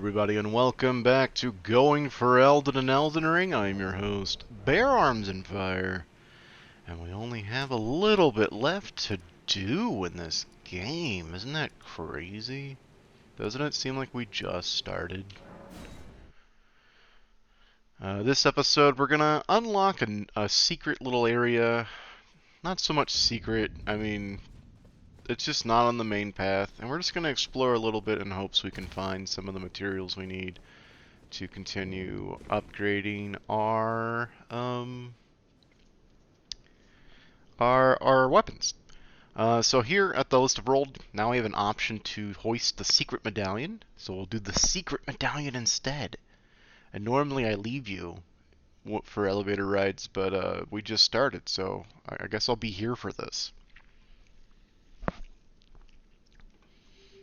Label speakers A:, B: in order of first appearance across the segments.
A: everybody, and welcome back to Going for Elden and Elden Ring. I'm your host, Bear Arms and Fire, and we only have a little bit left to do in this game. Isn't that crazy? Doesn't it seem like we just started? This episode, we're gonna unlock a secret little area. Not so much secret, I mean, it's just not on the main path, and we're just going to explore a little bit in hopes we can find some of the materials we need to continue upgrading our weapons. So here at the list of world, now we have an option to hoist the secret medallion, so we'll do the secret medallion instead. And normally I leave you for elevator rides, but we just started, so I guess I'll be here for this.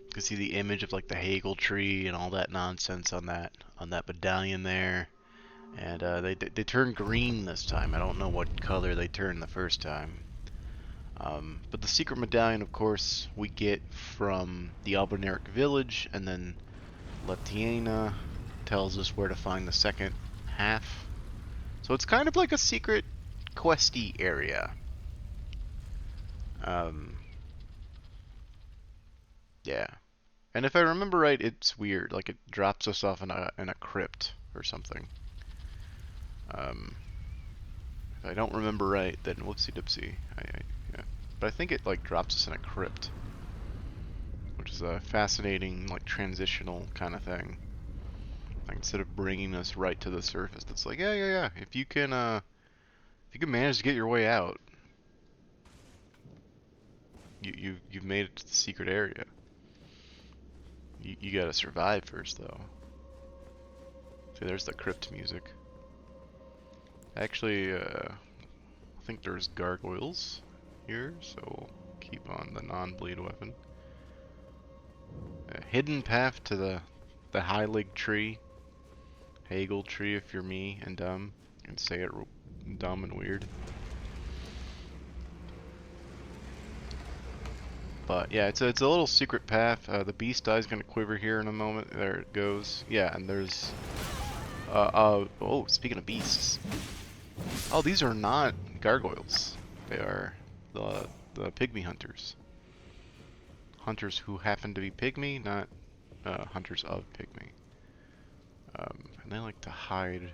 A: You can see the image of like the Hagel tree and all that nonsense on that medallion there, and they turn green this time. I don't know what color they turned the first time. But the secret medallion, of course, we get from the Alberneric village, and then Latiana tells us where to find the second half. So it's kind of like a secret questy area. Yeah. And if I remember right, it's weird. Like it drops us off in a crypt or something. If I don't remember right, then whoopsie dipsy. Yeah. But I think it like drops us in a crypt, which is a fascinating like transitional kind of thing. Like instead of bringing us right to the surface, it's like yeah. If you can manage to get your way out, you've made it to the secret area. You gotta survive first, though. See, there's the crypt music. Actually, I think there's gargoyles here, so we'll keep on the non-bleed weapon. A hidden path to the Heilig tree. Hagel tree if you're me and dumb. And say it dumb and weird. But yeah, it's a little secret path. The beast eye is gonna quiver here in a moment. There it goes. Yeah, and there's oh, speaking of beasts. Oh, these are not gargoyles. They are the pygmy hunters. Hunters who happen to be pygmy, not hunters of pygmy. And they like to hide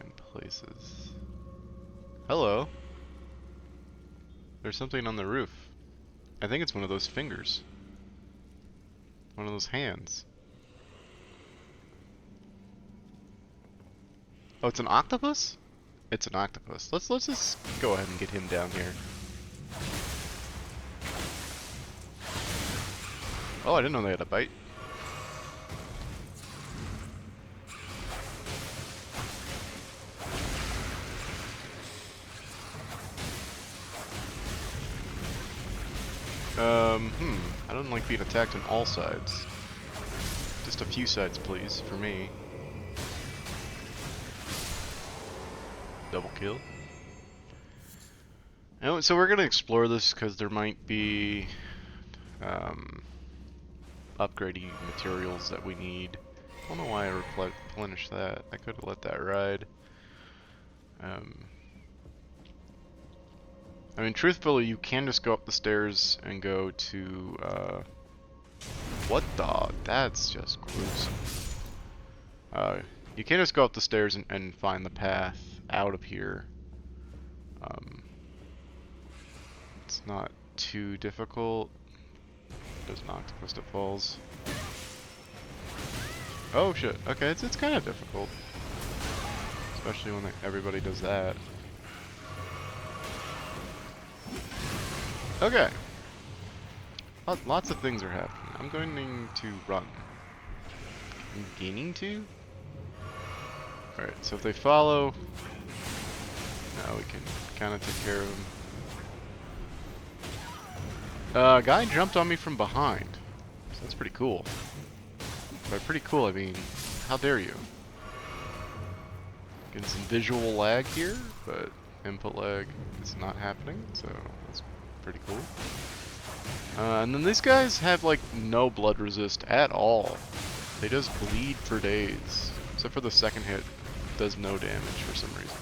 A: in places. Hello. There's something on the roof. I think it's one of those fingers. One of those hands. Oh, it's an octopus? It's an octopus. Let's just go ahead and get him down here. Oh, I didn't know they had a bite. I don't like being attacked on all sides. Just a few sides, please, for me. Double kill. Anyway, so we're gonna explore this because there might be upgrading materials that we need. I don't know why I replenished that. I could have let that ride. I mean, truthfully, you can just go up the stairs and go to, what the? That's just gruesome. You can just go up the stairs and find the path out of here. It's not too difficult. There's an octopus that falls. Oh shit, okay, it's kind of difficult. Especially when everybody does that. Okay. Lots of things are happening. I'm going to run. I'm gaining to? Alright, so if they follow, now we can kind of take care of them. A guy jumped on me from behind. So that's pretty cool. By pretty cool, I mean, how dare you? Getting some visual lag here, but input lag is not happening, so that's pretty cool. And then these guys have like no blood resist at all. they just bleed for days. Except for the second hit, does no damage for some reason.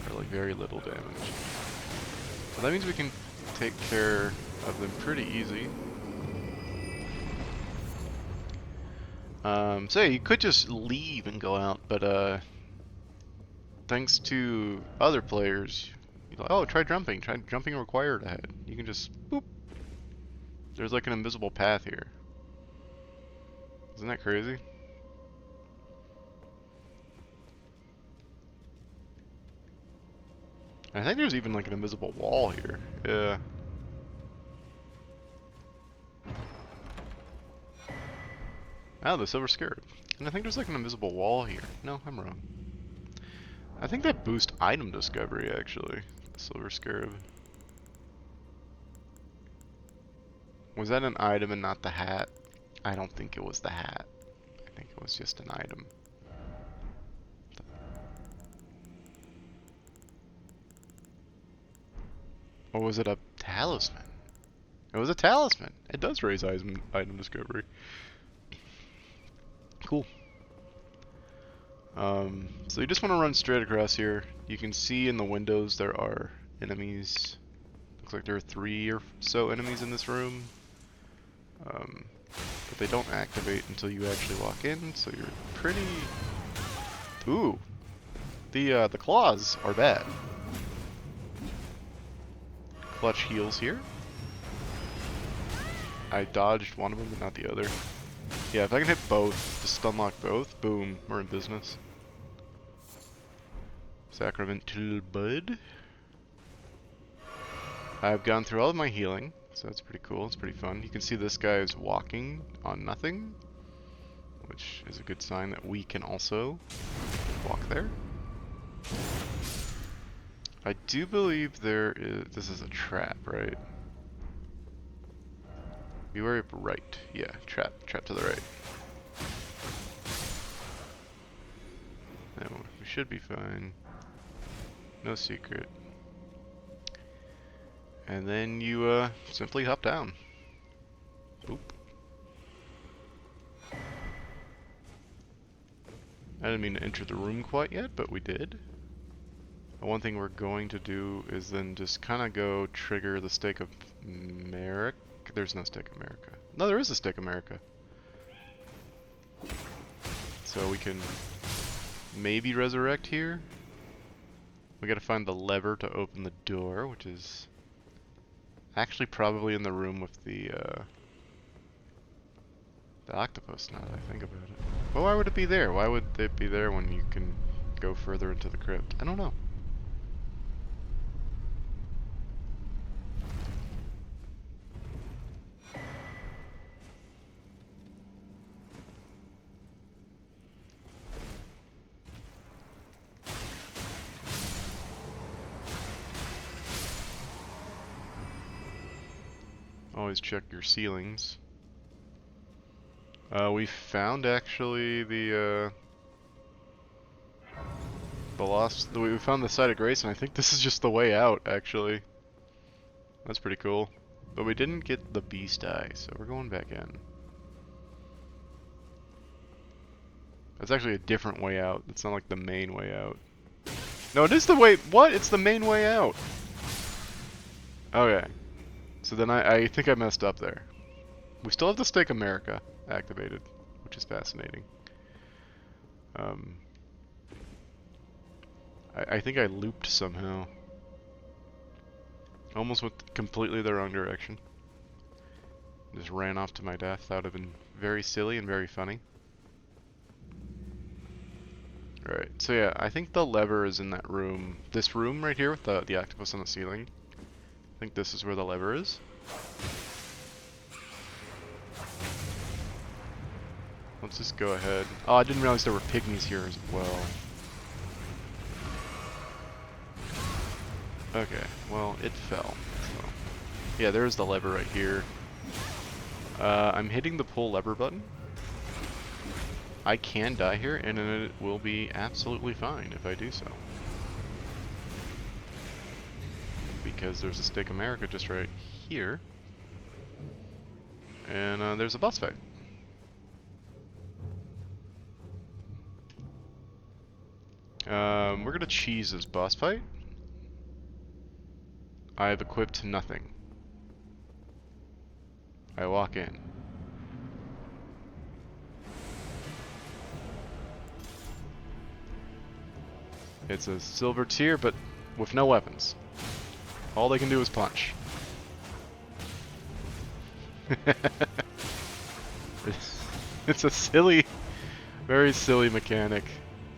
A: Or like very little damage. So that means we can take care of them pretty easy. So yeah, you could just leave and go out, but thanks to other players, you're like, oh, try jumping required ahead. You can just, boop. There's like an invisible path here. Isn't that crazy? I think there's even like an invisible wall here. Yeah. Oh, the silver scarab. And I think there's like an invisible wall here. No, I'm wrong. I think that boosts item discovery, actually. The silver scarab. Was that an item and not the hat? I don't think it was the hat. I think it was just an item. Or was it a talisman? It was a talisman. It does raise item discovery. Cool. So you just want to run straight across here. You can see in the windows there are enemies. Looks like there are 3 or so enemies in this room. But they don't activate until you actually walk in, so you're pretty... Ooh! The claws are bad. Clutch heals here. I dodged one of them, but not the other. Yeah, if I can hit both, just unlock both, boom, we're in business. Sacramental Bud. I've gone through all of my healing, so that's pretty cool, it's pretty fun. You can see this guy is walking on nothing, which is a good sign that we can also walk there. I do believe this is a trap, right? Beware of right. Yeah, trap to the right. And we should be fine. No secret. And then you simply hop down. Boop. I didn't mean to enter the room quite yet, but we did. One thing we're going to do is then just kind of go trigger the Stake of America. There's no Stake of America. No, there is a Stake of America. So we can maybe resurrect here. We gotta find the lever to open the door, which is actually probably in the room with the octopus, now that I think about it. Well, why would it be there? Why would it be there when you can go further into the crypt? I don't know. Always check your ceilings. We found actually the lost. We found the site of grace, and I think this is just the way out. Actually, that's pretty cool. But we didn't get the beast eye, so we're going back in. That's actually a different way out. It's not like the main way out. No, it is the way. What? It's the main way out. Okay. So then I think I messed up there. We still have the Stake America activated, which is fascinating. I think I looped somehow. Almost went completely the wrong direction. Just ran off to my death. That would have been very silly and very funny. Alright, so yeah, I think the lever is in that room. This room right here with the octopus on the ceiling. I think this is where the lever is. Let's just go ahead. Oh, I didn't realize there were pygmies here as well. Okay, well, it fell. So. Yeah, there's the lever right here. I'm hitting the pull lever button. I can die here, and it will be absolutely fine if I do so. Because there's a Stake America just right here. And there's a boss fight. We're gonna cheese this boss fight. I have equipped nothing. I walk in. It's a silver tier, but with no weapons. All they can do is punch. It's a silly, very silly mechanic.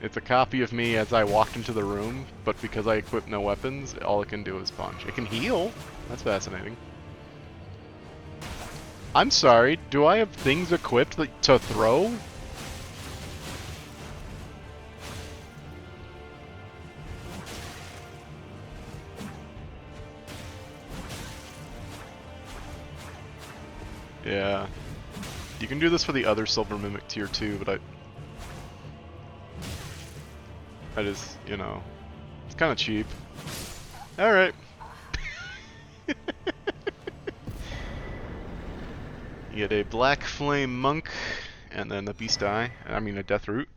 A: It's a copy of me as I walked into the room, but because I equipped no weapons, all it can do is punch. It can heal. That's fascinating. I'm sorry, do I have things equipped to throw? Yeah. You can do this for the other Silver Mimic tier too, but I just, you know, it's kind of cheap. Alright. You get a Black Flame Monk, and then a Beast Eye, I mean a Death Root.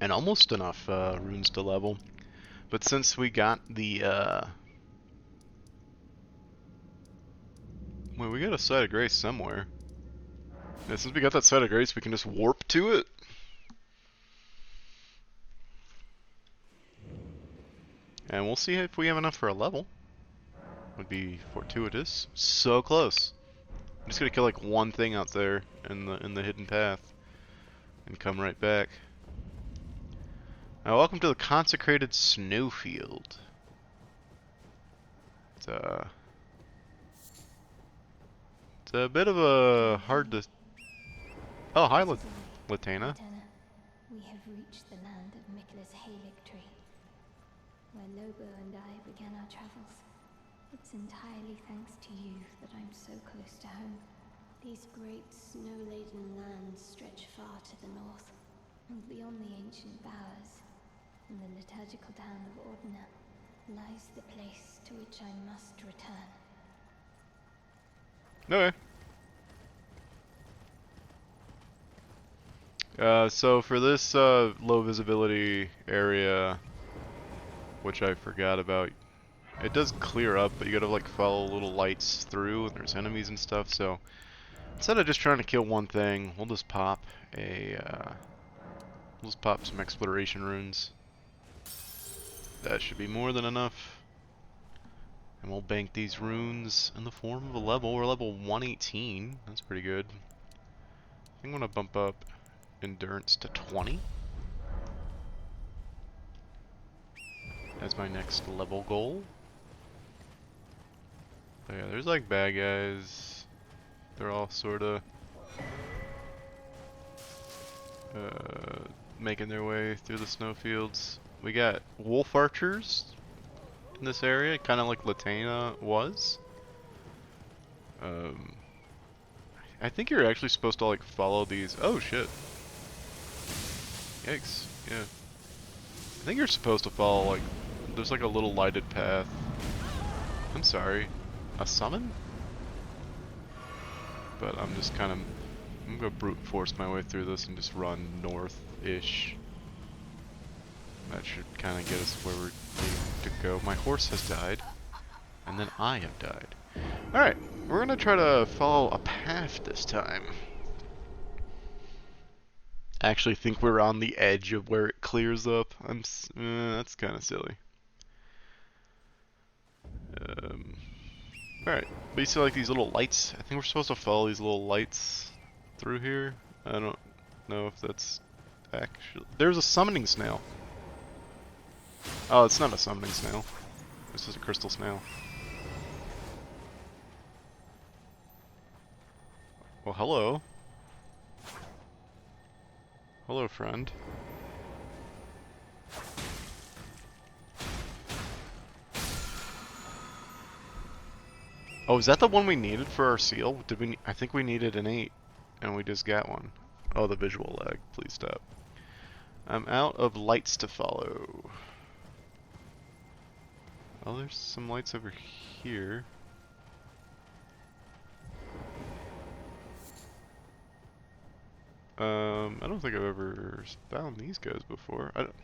A: And almost enough runes to level. But since we got the, well, we got a Site of Grace somewhere. Yeah, since we got that Site of Grace, we can just warp to it. And we'll see if we have enough for a level. Would be fortuitous. So close. I'm just gonna kill like one thing out there in the hidden path, and come right back. Now, welcome to the consecrated snowfield. It's a bit of a hard to. Oh, hi, Latana.
B: We have reached the land of Mikla's Halig tree, where Lobo and I began our travels. It's entirely thanks to you that I'm so close to home. These great snow-laden lands stretch far to the north, and beyond the ancient bowers, in the liturgical town of Ordina, lies the place to which I must return.
A: Okay. So for this low visibility area, which I forgot about, it does clear up, but you gotta like follow little lights through, and there's enemies and stuff. So instead of just trying to kill one thing, we'll just pop some exploration runes. That should be more than enough. And we'll bank these runes in the form of a level. We're level 118. That's pretty good. I think I'm gonna bump up endurance to 20 as my next level goal. But yeah, there's like bad guys. They're all sorta making their way through the snowfields. We got wolf archers in this area, kind of like Latana was. I think you're actually supposed to like follow these. Oh shit! Yikes! Yeah, I think you're supposed to follow like. There's like a little lighted path. I'm sorry, a summon? But I'm just kind of. I'm gonna brute force my way through this and just run north-ish. That should kind of get us where we need to go. My horse has died, and then I have died. Alright, we're gonna try to follow a path this time. I actually think we're on the edge of where it clears up. That's kind of silly. Alright, but you see like these little lights? I think we're supposed to follow these little lights through here. I don't know if that's actually... There's a summoning snail. Oh, it's not a summoning snail. This is a crystal snail. Well, hello. Hello, friend. Oh, is that the one we needed for our seal? Did we? I think we needed an 8, and we just got one. Oh, the visual lag. Please stop. I'm out of lights to follow. Oh, there's some lights over here. I don't think I've ever found these guys before. I don't...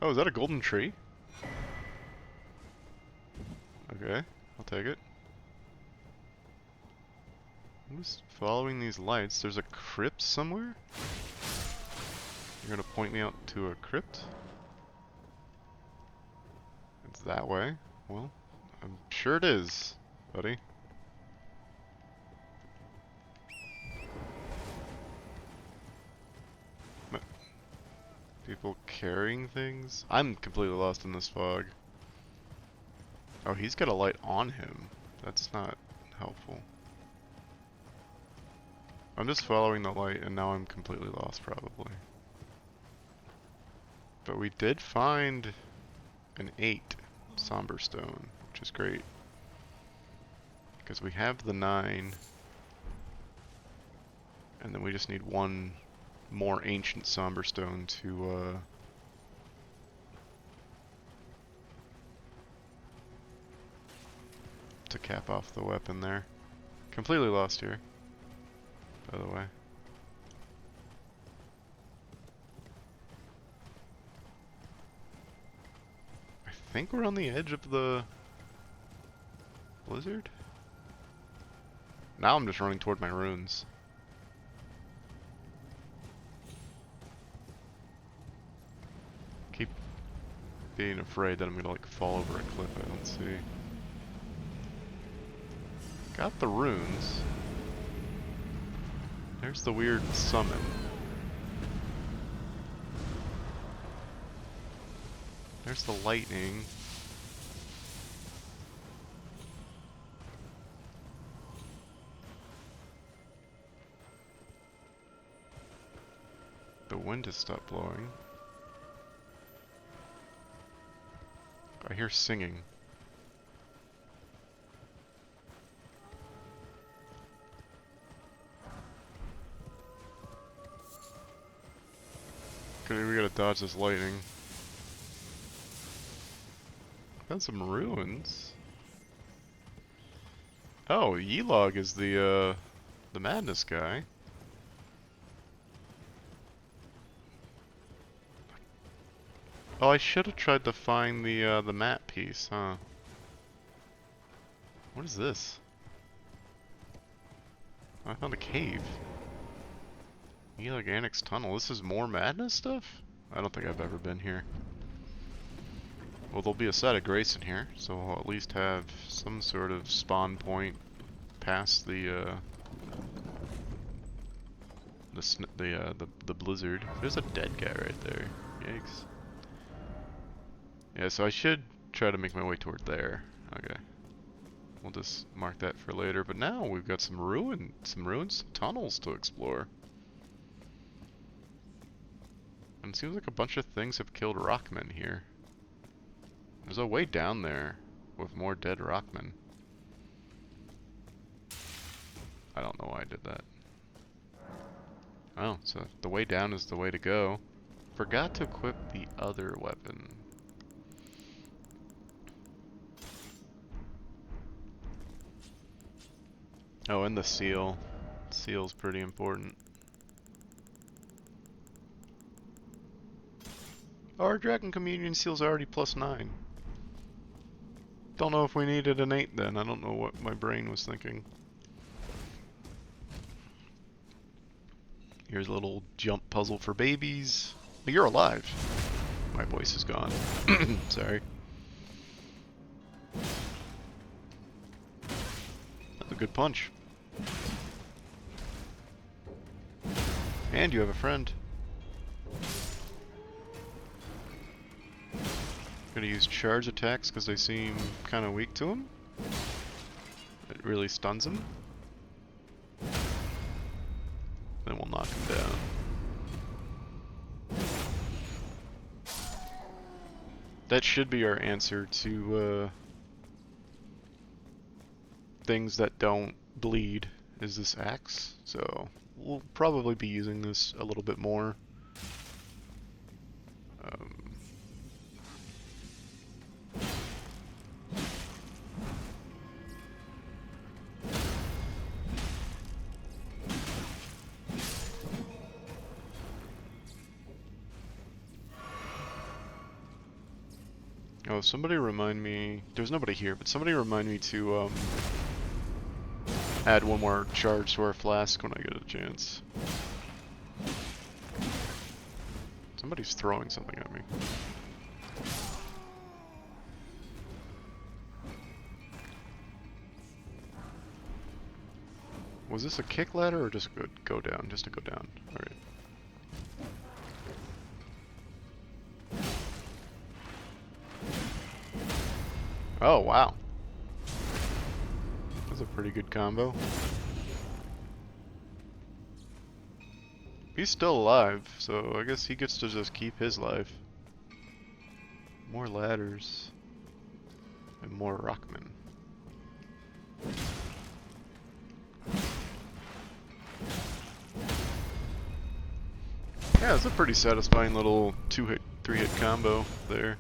A: Oh, is that a golden tree? Okay, I'll take it. I'm just following these lights. There's a crypt somewhere? You're gonna point me out to a crypt? It's that way? Well, I'm sure it is, buddy. People carrying things? I'm completely lost in this fog. Oh, he's got a light on him. That's not helpful. I'm just following the light and now I'm completely lost probably. But we did find an 8 somber stone, which is great. Because we have the 9. And then we just need one more ancient somber stone to cap off the weapon there. Completely lost here, by the way. I think we're on the edge of the blizzard. Now I'm just running toward my runes. Keep being afraid that I'm gonna like fall over a cliff I don't see. Got the runes. There's the weird summon. There's the lightning. The wind has stopped blowing. I hear singing. Okay, we gotta dodge this lightning. Got some ruins. Oh, Yelog is the madness guy. Oh, I should have tried to find the map piece, huh? What is this? I found a cave. Yelog Annex Tunnel. This is more madness stuff? I don't think I've ever been here. Well, there'll be a site of grace in here, so I'll at least have some sort of spawn point past the blizzard. There's a dead guy right there. Yikes. Yeah, so I should try to make my way toward there. Okay. We'll just mark that for later. But now we've got some ruins, some tunnels to explore. And it seems like a bunch of things have killed rockmen here. There's a way down there with more dead rockmen. I don't know why I did that. Oh, so the way down is the way to go. Forgot to equip the other weapon. Oh, and the seal. Seal's pretty important. Our Dragon Communion seal's already +9. Don't know if we needed an 8 then. I don't know what my brain was thinking. Here's a little jump puzzle for babies. Oh, you're alive. My voice is gone. Sorry. That's a good punch. And you have a friend. Gonna use charge attacks because they seem kind of weak to him. It really stuns him. Then we'll knock him down. That should be our answer to things that don't bleed, is this axe. So we'll probably be using this a little bit more. Oh, somebody remind me. There's nobody here, but somebody remind me to add one more charge to our flask when I get a chance. Somebody's throwing something at me. Was this a kick ladder or just a go down? Just to go down. Alright. Oh, wow. That's a pretty good combo. He's still alive, so I guess he gets to just keep his life. More ladders. And more rockmen. Yeah, it's a pretty satisfying little 2-hit, 3-hit combo there.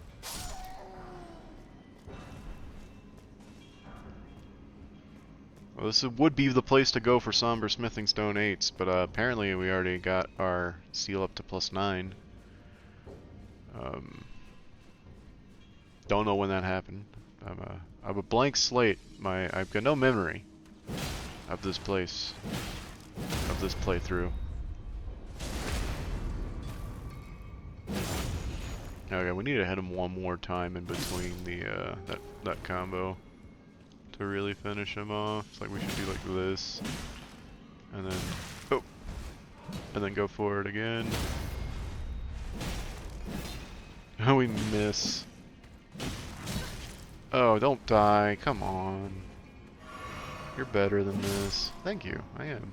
A: Well, this would be the place to go for Somber Smithing Stone 8s, but apparently we already got our seal up to +9. Don't know when that happened. I have a blank slate. I've got no memory of this place, of this playthrough. Okay, we need to hit him one more time in between the that combo to really finish him off. It's like we should do like this, and then and then go for it again. Oh, we miss. Oh, don't die! Come on. You're better than this. Thank you. I am.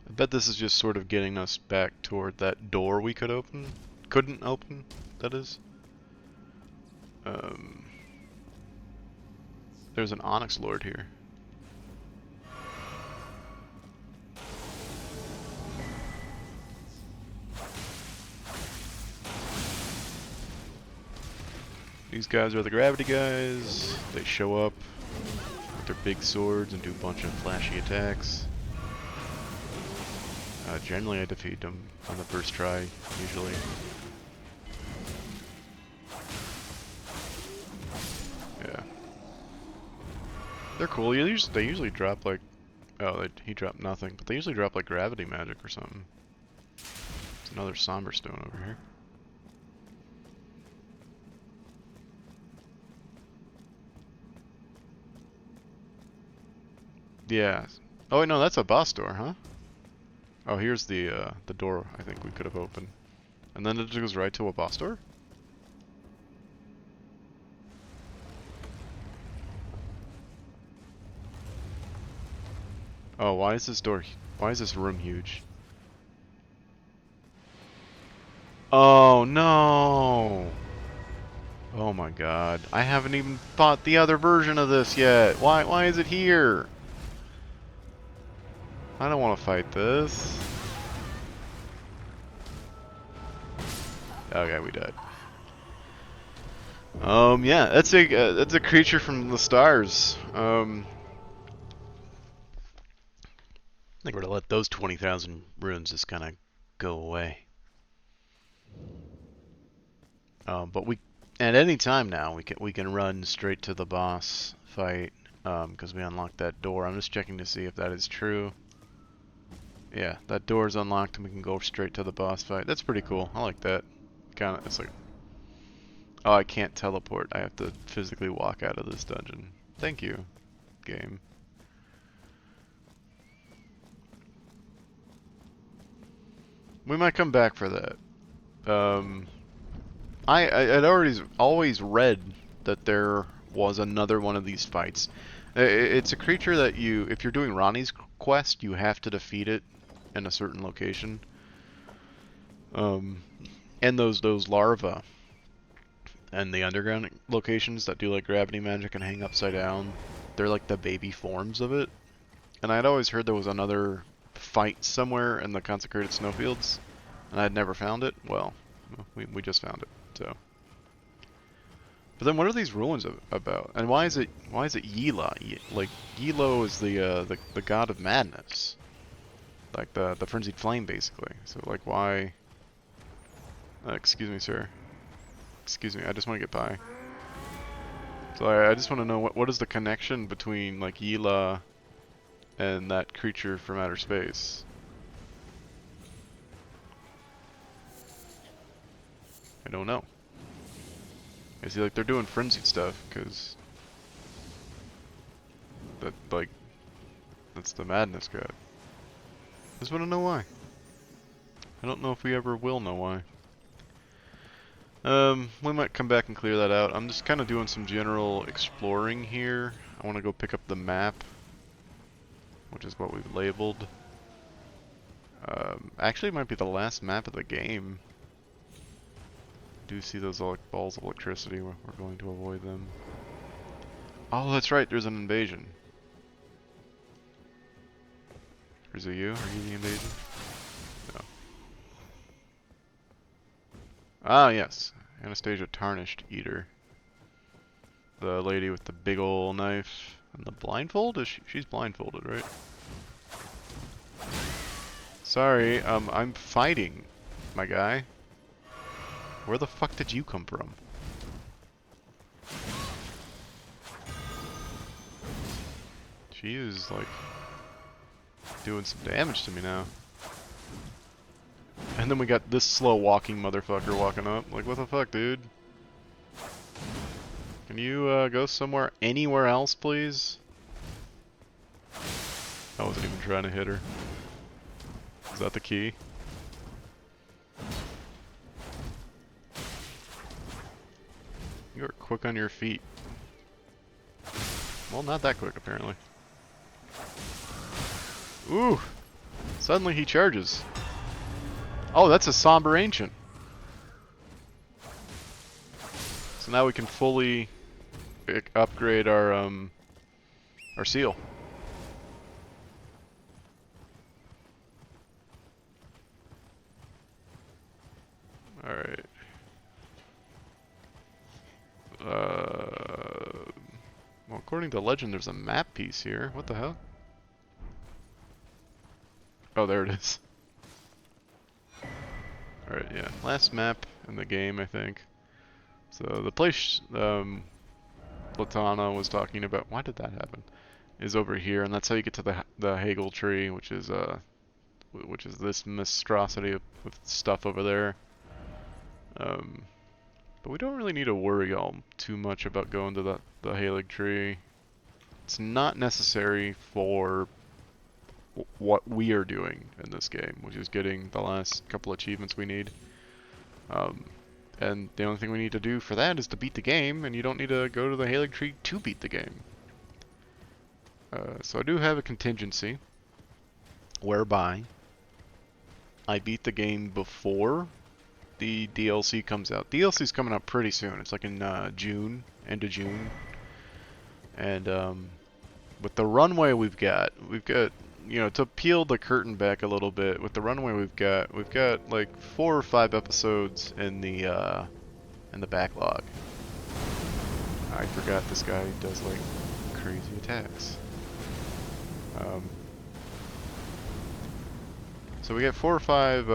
A: I bet this is just sort of getting us back toward that door we couldn't open, that is. There's an Onyx Lord here. These guys are the gravity guys. They show up with their big swords and do a bunch of flashy attacks. Generally I defeat them on the first try, usually. Yeah. They're cool. They usually drop like... Oh, he dropped nothing, but they usually drop like gravity magic or something. It's another Somber Stone over here. Yeah. Oh wait, no, that's a boss door, huh? Oh, here's the door I think we could have opened. And then it goes right to a boss door? Oh, why is this room huge? Oh no! Oh my god. I haven't even fought the other version of this yet. Why is it here? I don't want to fight this. Okay, we died. Yeah, that's a creature from the stars. I think we're gonna let those 20,000 runes just kind of go away. But at any time now we can run straight to the boss fight because we unlocked that door. I'm just checking to see if that is true. Yeah, that door is unlocked and we can go straight to the boss fight. That's pretty cool. I like that. It's like, oh, I can't teleport. I have to physically walk out of this dungeon. Thank you, game. We might come back for that. I'd always read that there was another one of these fights. It's a creature that if you're doing Ronnie's quest, you have to defeat it in a certain location. And those larvae and the underground locations that do like gravity magic and hang upside down, they're like the baby forms of it. And I'd always heard there was another fight somewhere in the consecrated snowfields, and I'd never found it. Well, we just found it. So, but then what are these ruins about? And why is it Yila? Like Yilo is the god of madness. like the frenzied flame, basically. So like, why? Excuse me, sir. Excuse me. I just want to get by. So I just want to know what is the connection between like Yila and that creature from outer space. I don't know. I see like they're doing frenzied stuff because that like that's the madness god. Just want to know why. I don't know if we ever will know why. We might come back and clear that out. I'm just kind of doing some general exploring here. I want to go pick up the map, which is what we've labeled. Actually, it might be the last map of the game. Do see those balls of electricity. We're going to avoid them. Oh, that's right. There's an invasion. Is it you? Are you the invasion? No. Ah, yes. Anastasia Tarnished Eater. The lady with the big ol' knife and the blindfold? She's blindfolded, right? Sorry, I'm fighting, my guy. Where the fuck did you come from? She is, like, doing some damage to me now. And then we got this slow walking motherfucker walking up. Like, what the fuck, dude? Can you, go somewhere, anywhere else, please? I wasn't even trying to hit her. Is that the key? You are quick on your feet. Well, not that quick, apparently. Ooh! Suddenly he charges. Oh, that's a Somber Ancient. So now we can fully upgrade our seal. Alright. Well, according to legend, there's a map piece here. What the hell? Oh, there it is. Alright, yeah. Last map in the game, I think. So the place Latana was talking about, why did that happen? Is over here, and that's how you get to the Hagel tree, which is this monstrosity with stuff over there. But we don't really need to worry too much about going to the Halig tree. It's not necessary for what we are doing in this game, which is getting the last couple achievements we need. And the only thing we need to do for that is to beat the game, and you don't need to go to the Halig tree to beat the game. So I do have a contingency whereby I beat the game before the DLC comes out. DLC is coming out pretty soon. It's like in June, end of June. And with the runway we've got, you know, to peel the curtain back a little bit, with the runway we've got like 4 or 5 episodes in the backlog. I forgot this guy does like crazy attacks. So we got 4 or 5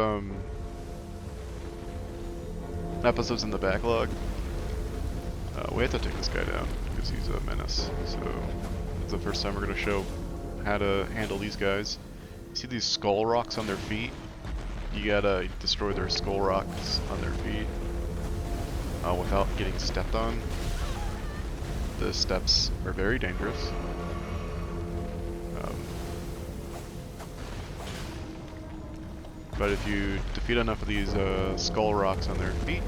A: episodes in the backlog. We have to take this guy down because he's a menace. So it's the first time we're gonna show how to handle these guys. You see these skull rocks on their feet? You gotta destroy their skull rocks on their feet without getting stepped on. The steps are very dangerous. But if you defeat enough of these skull rocks on their feet,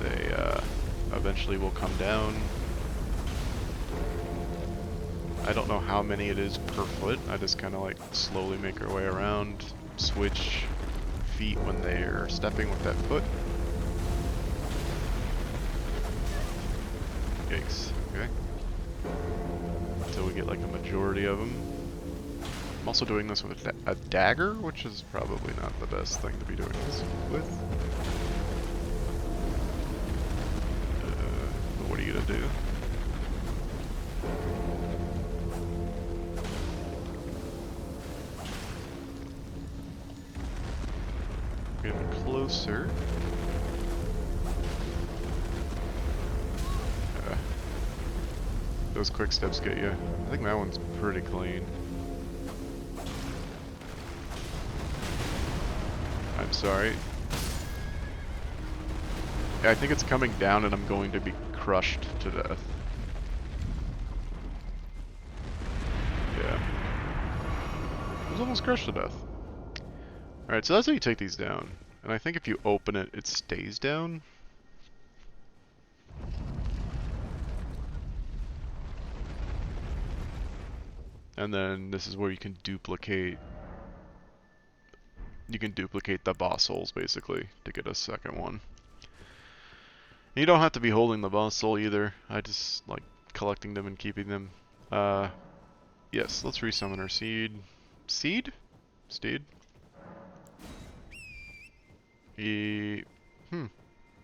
A: they eventually will come down. I don't know how many it is per foot. I just kind of like slowly make our way around, switch feet when they're stepping with that foot. Yikes. Okay. Until we get like a majority of them. I'm also doing this with a dagger, which is probably not the best thing to be doing this with. But what are you gonna do? closer. Those quick steps get you. I think that one's pretty clean. I'm sorry. Yeah, I think it's coming down and I'm going to be crushed to death. Yeah. I was almost crushed to death. Alright, so that's how you take these down. And I think if you open it, it stays down. And then this is where you can duplicate the boss souls basically to get a second one. You don't have to be holding the boss soul either. I just like collecting them and keeping them. Yes, let's resummon our seed. Seed? Steed?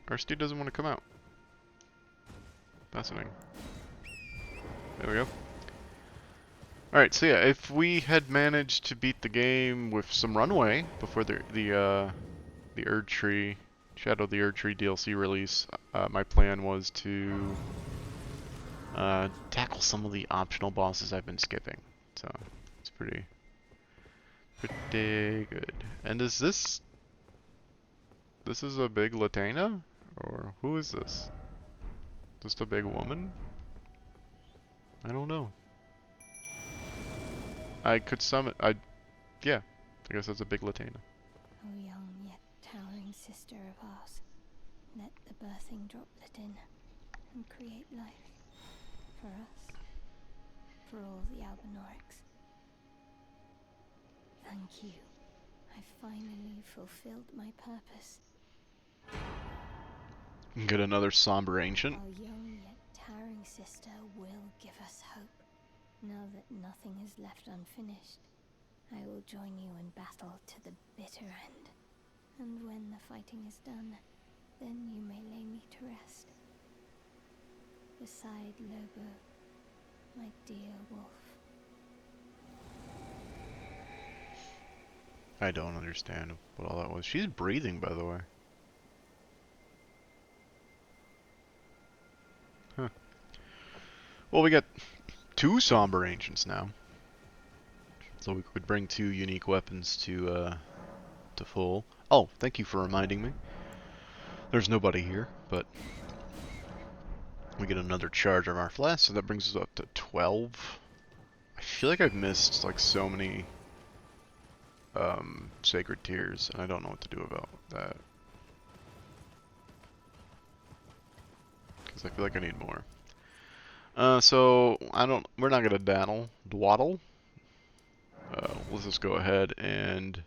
A: Our steed doesn't want to come out. Fascinating. There we go. Alright, so yeah, if we had managed to beat the game with some runway before the Erd Tree, Shadow of the Erd Tree DLC release, my plan was to tackle some of the optional bosses I've been skipping. So, it's pretty good. And is this is a big Latina? Or who is this? Just a big woman? I don't know. I could summon, yeah, I guess that's a big Latina.
B: O young yet towering sister of ours, let the birthing droplet in and create life for us, for all the Albinorics. Thank you. I finally fulfilled my purpose.
A: Get another somber ancient.
B: Our young yet towering sister will give us hope. Now that nothing is left unfinished, I will join you in battle to the bitter end. And when the fighting is done, then you may lay me to rest. Beside Lobo, my dear wolf.
A: I don't understand what all that was. She's breathing, by the way. Huh. Well, we got 2 somber ancients now. So we could bring 2 unique weapons to full. Oh, thank you for reminding me. There's nobody here, but we get another charge of our flask, so that brings us up to 12. I feel like I've missed like so many sacred tears, and I don't know what to do about that. Because I feel like I need more. So we're not gonna dwaddle. Let's just go ahead and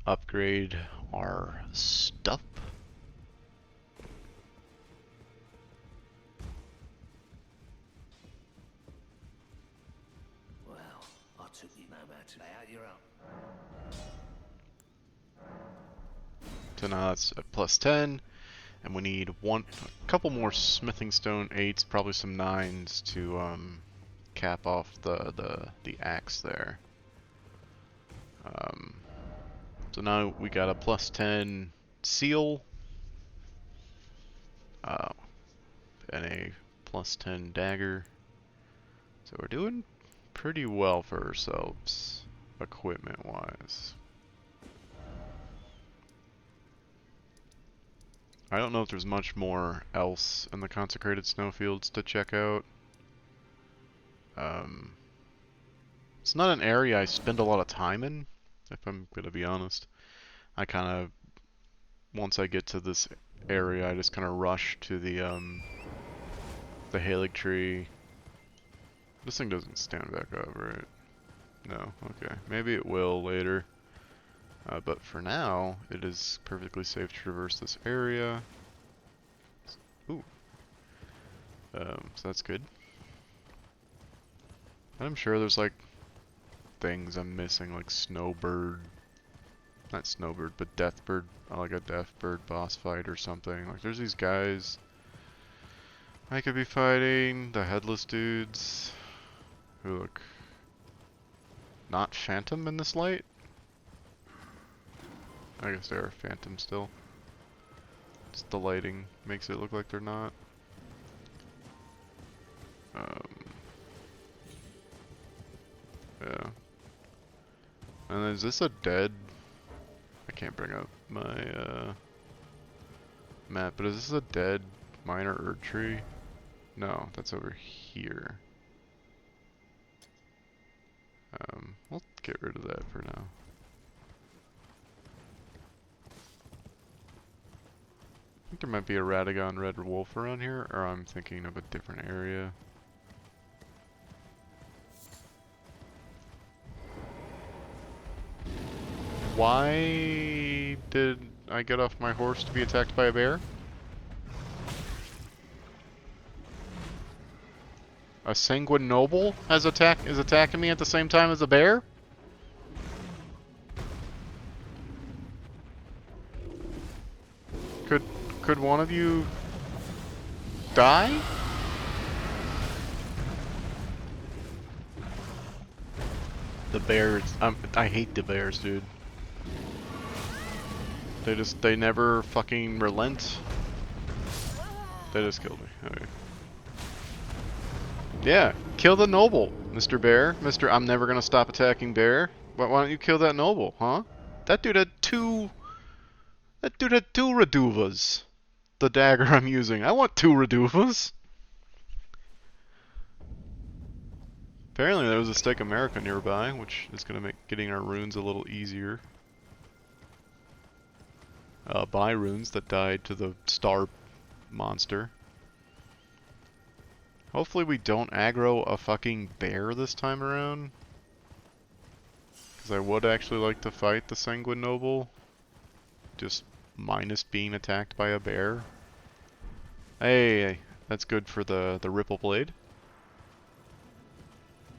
A: upgrade our stuff.
C: Well, I took you no matter how you're up.
A: So now that's at plus 10, and we need a couple more smithing stone 8s, probably some 9s to cap off the axe there. So now we got a plus 10 seal, and a plus 10 dagger. So we're doing pretty well for ourselves, equipment-wise. I don't know if there's much more else in the consecrated snowfields to check out. It's not an area I spend a lot of time in, if I'm gonna be honest. I kind of, once I get to this area, I just kind of rush to the Halig tree. This thing doesn't stand back up, right? No, okay. Maybe it will later. But for now, it is perfectly safe to traverse this area. Ooh. So that's good. And I'm sure there's like things I'm missing, like Snowbird. Not Snowbird, but Deathbird. Like a Deathbird boss fight or something. Like there's these guys I could be fighting. The headless dudes. Who look not phantom in this light. I guess they are phantom still. Just the lighting makes it look like they're not. Yeah. And is this a dead? I can't bring up my map, but is this a dead minor Erd tree? No, that's over here. We'll get rid of that for now. I think there might be a Radagon Red Wolf around here, or I'm thinking of a different area. Why did I get off my horse to be attacked by a bear? A sanguine noble is attacking me at the same time as a bear? Could one of you die? The bears. I hate the bears, dude. They never fucking relent. They just killed me. Okay. Yeah, kill the noble, Mr. Bear. I'm never gonna stop attacking bear. Why don't you kill that noble, huh? That dude had two Reduvas. The dagger I'm using. I want 2 Reduvas. Apparently there was a Stake America nearby, which is gonna make getting our runes a little easier. Buy runes that died to the star monster. Hopefully we don't aggro a fucking bear this time around. Because I would actually like to fight the Sanguine Noble. Just minus being attacked by a bear. Hey, that's good for the Ripple Blade.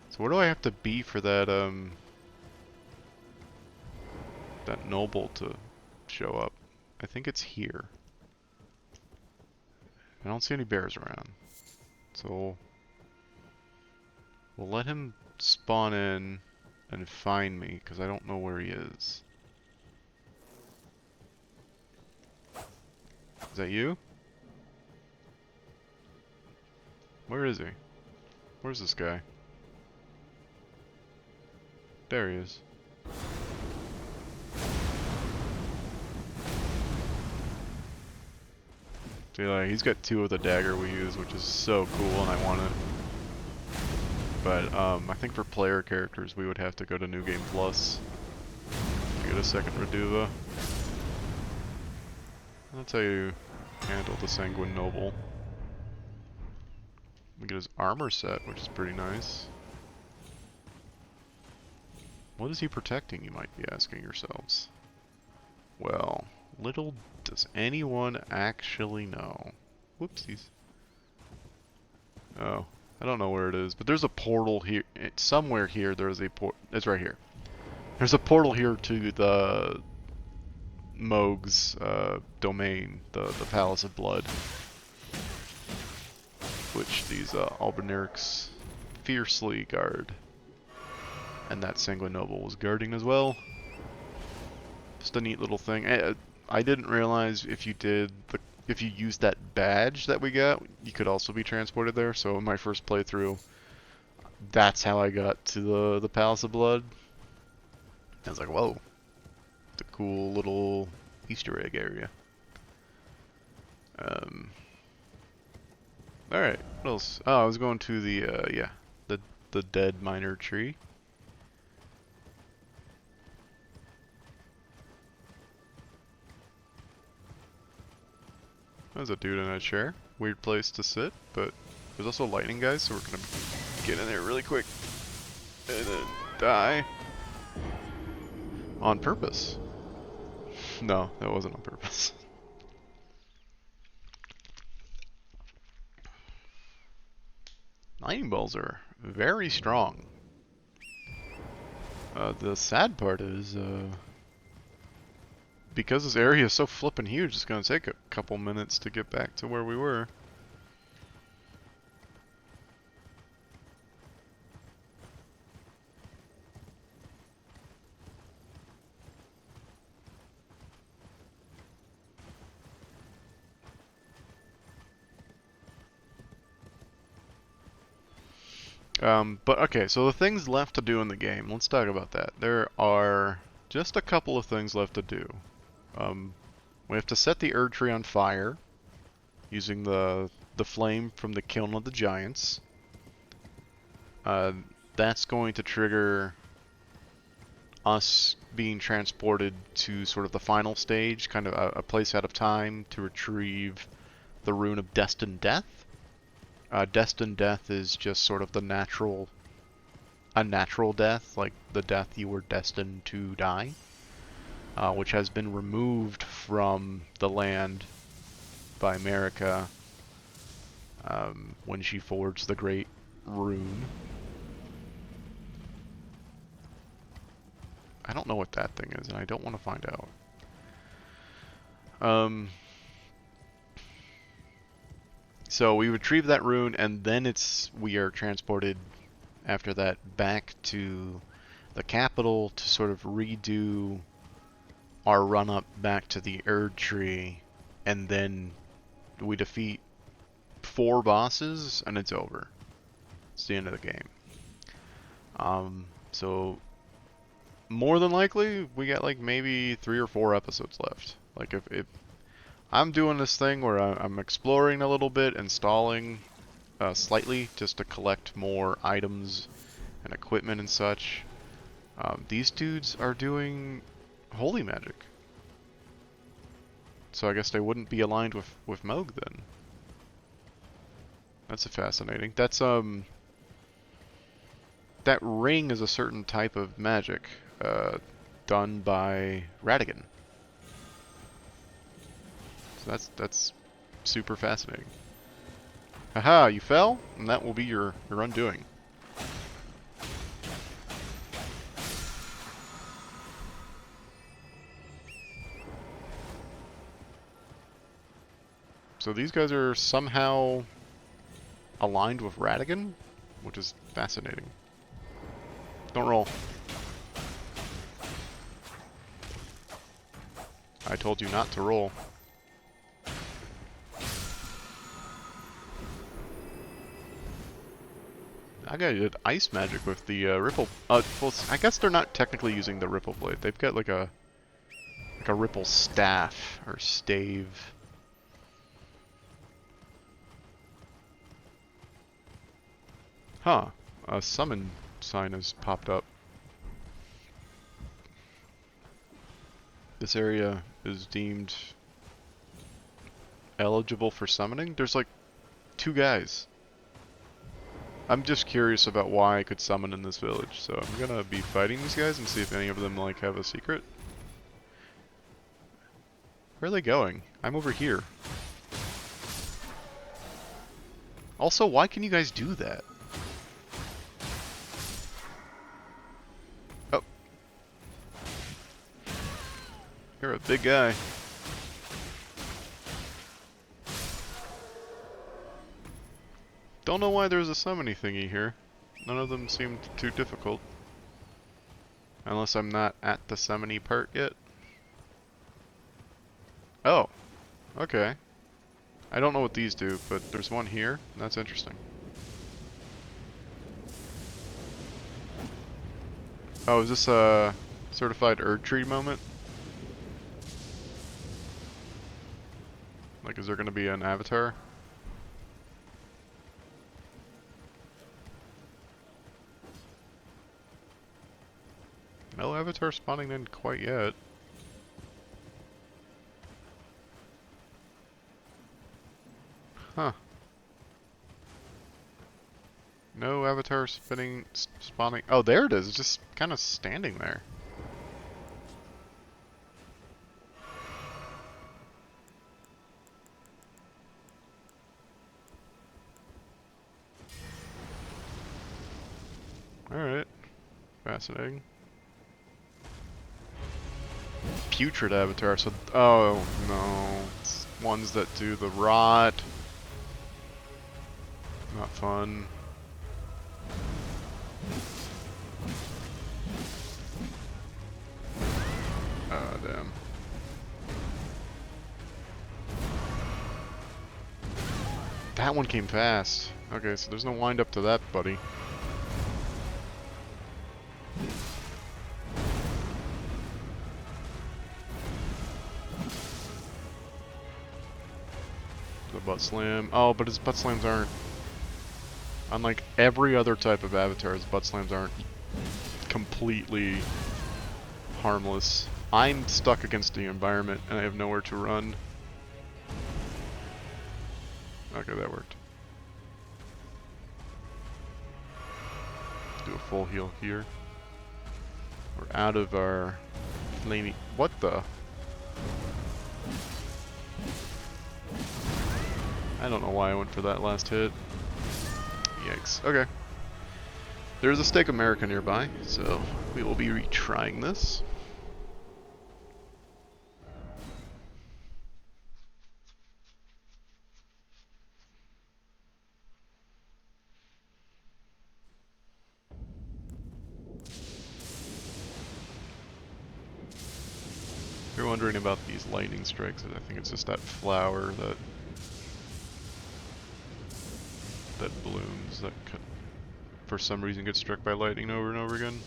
A: So where do I have to be for that that noble to show up? I think it's here. I don't see any bears around. So we'll let him spawn in and find me, because I don't know where he is. Is that you? Where is he? Where's this guy? There he is. See, like, he's got 2 of the dagger we use, which is so cool, and I want it. But I think for player characters, we would have to go to New Game Plus to get a second Reduva. That's how you handle the Sanguine Noble. We get his armor set, which is pretty nice. What is he protecting, you might be asking yourselves? Well, little does anyone actually know. Whoopsies. Oh, I don't know where it is, but there's a portal here. Somewhere here there's a port. It's right here. There's a portal here to the Moog's domain, the Palace of Blood, which these Albinaurics fiercely guard. And that Sanguine Noble was guarding as well. Just a neat little thing. I didn't realize if you used that badge that we got, you could also be transported there. So in my first playthrough, that's how I got to the Palace of Blood. I was like, whoa, it's a cool little Easter egg area. All right, what else? Oh, I was going to the dead minor tree. There's a dude in a chair. Weird place to sit, but there's also lightning guys, so we're gonna get in there really quick and then die. On purpose. No, that wasn't on purpose. Lightning bolts are very strong. The sad part is, because this area is so flippin' huge, it's gonna take a couple minutes to get back to where we were. But okay, so the things left to do in the game, let's talk about that. There are just a couple of things left to do. We have to set the Erd Tree on fire using the flame from the Kiln of the Giants. That's going to trigger us being transported to sort of the final stage, kind of a place out of time, to retrieve the Rune of Destined Death. Destined Death is just sort of a natural death, like the death you were destined to die, which has been removed from the land by America when she forged the Great Rune. I don't know what that thing is, and I don't want to find out. So we retrieve that rune, and then we are transported after that back to the capital to sort of redo our run up back to the Erd Tree, and then we defeat 4 bosses, and it's over. It's the end of the game. So more than likely, we got like maybe 3 or 4 episodes left. Like if I'm doing this thing where I'm exploring a little bit and stalling slightly just to collect more items and equipment and such. These dudes are doing holy magic. So I guess they wouldn't be aligned with Moog then. That's fascinating. That's that ring is a certain type of magic done by Radigan. So that's super fascinating. Haha, you fell? And that will be your undoing. So these guys are somehow aligned with Radigan, which is fascinating. Don't roll. I told you not to roll. I got ice magic with the ripple. Well, I guess they're not technically using the ripple blade. They've got like a ripple staff or stave. Huh. A summon sign has popped up. This area is deemed eligible for summoning. There's like 2 guys. I'm just curious about why I could summon in this village, so I'm gonna be fighting these guys and see if any of them like have a secret. Where are they going? I'm over here. Also, why can you guys do that? Oh. You're a big guy. Don't know why there's a summoning thingy here. None of them seemed too difficult. Unless I'm not at the summony part yet. Oh. Okay. I don't know what these do, but there's one here. That's interesting. Oh, is this a certified Erd Tree moment? Like, is there gonna be an avatar? No avatar spawning in quite yet. Huh. No avatar spawning. Oh, there it is. It's just kind of standing there. Alright. Fascinating. Putrid avatar, so... Oh, no. It's ones that do the rot. Not fun. Oh, damn. That one came fast. Okay, so there's no wind up to that, buddy. The butt slam. Oh, but his butt slams aren't... Unlike every other type of avatar, his butt slams aren't completely harmless. I'm stuck against the environment, and I have nowhere to run. Okay, that worked. Do a full heal here. We're out of our flamey... What the? I don't know why I went for that last hit. Yikes. Okay. There's a Steak America nearby, so we will be retrying this. If you're wondering about these lightning strikes, I think it's just that flower that blooms that for some reason gets struck by lightning over and over again.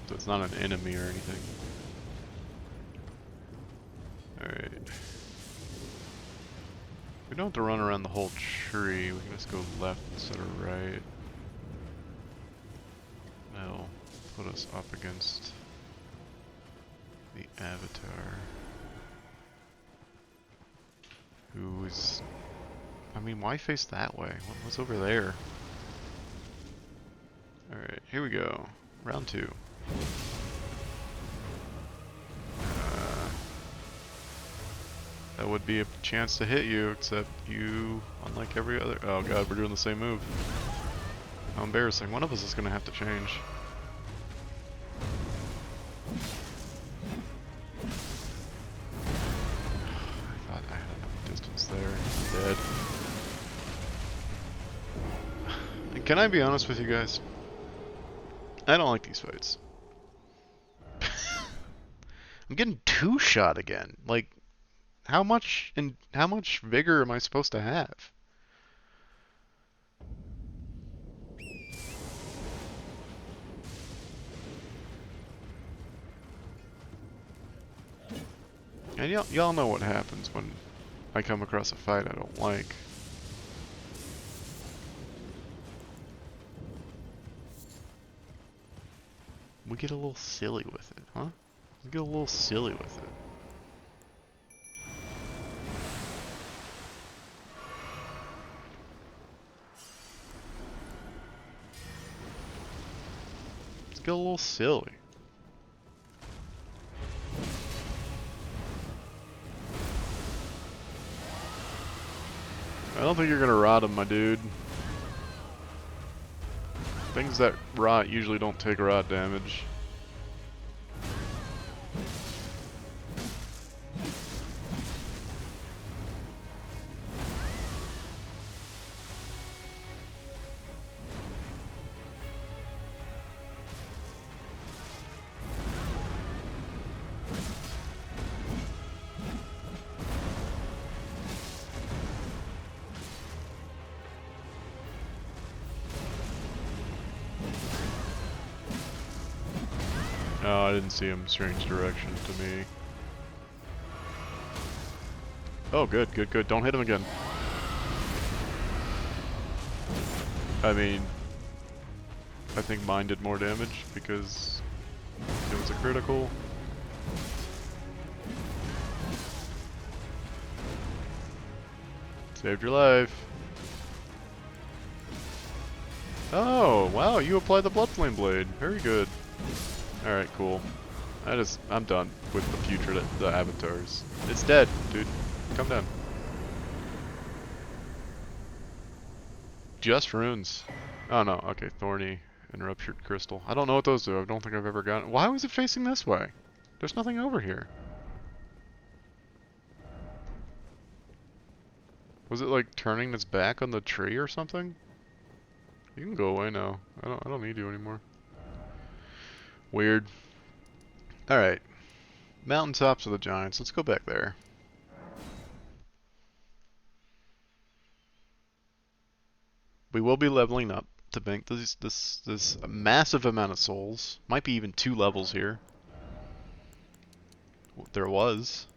A: So it's not an enemy or anything. Alright. We don't have to run around the whole tree, we can just go left instead of right. That'll put us up against the avatar. Who is... I mean, why face that way? What's over there? Alright, here we go. Round 2. That would be a chance to hit you, except you, unlike every other... Oh god, we're doing the same move. How embarrassing. One of us is going to have to change. I thought I had enough distance there. Dead. And can I be honest with you guys? I don't like these fights. I'm getting two-shot again. Like, how much vigor am I supposed to have? And y'all know what happens when I come across a fight I don't like. We get a little silly with it, huh? We get a little silly with it. Let's get a little silly. I don't think you're gonna rot him, my dude. Things that rot usually don't take rot damage. Oh, I didn't see him. Strange direction to me. Oh, good, good, good. Don't hit him again. I mean, I think mine did more damage because it was a critical. Saved your life. Oh, wow, you applied the Bloodflame Blade. Very good. Alright, cool. I'm done with the future, the avatars. It's dead, dude. Come down. Just runes. Oh no, okay, Thorny and Ruptured Crystal. I don't know what those do. I don't think I've ever gotten... Why was it facing this way? There's nothing over here. Was it like turning its back on the tree or something? You can go away now. I don't need you anymore. Weird. Alright. Mountaintops of the Giants. Let's go back there. We will be leveling up to bank this massive amount of souls. Might be even 2 levels here. There was.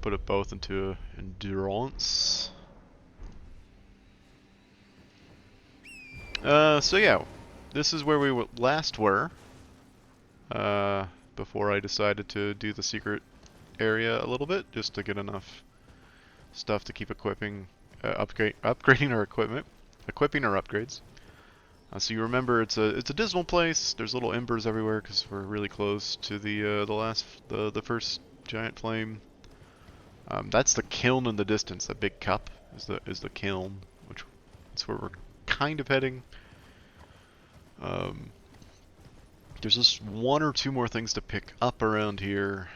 A: put it both into endurance. So yeah, this is where we last were. Before I decided to do the secret area a little bit, just to get enough stuff to keep equipping, upgrading our equipment, equipping our upgrades. So you remember it's a dismal place. There's little embers everywhere because we're really close to the first giant flame. That's the kiln in the distance. That big cup is the kiln, which that's where we're kind of heading. There's just one or two more things to pick up around here,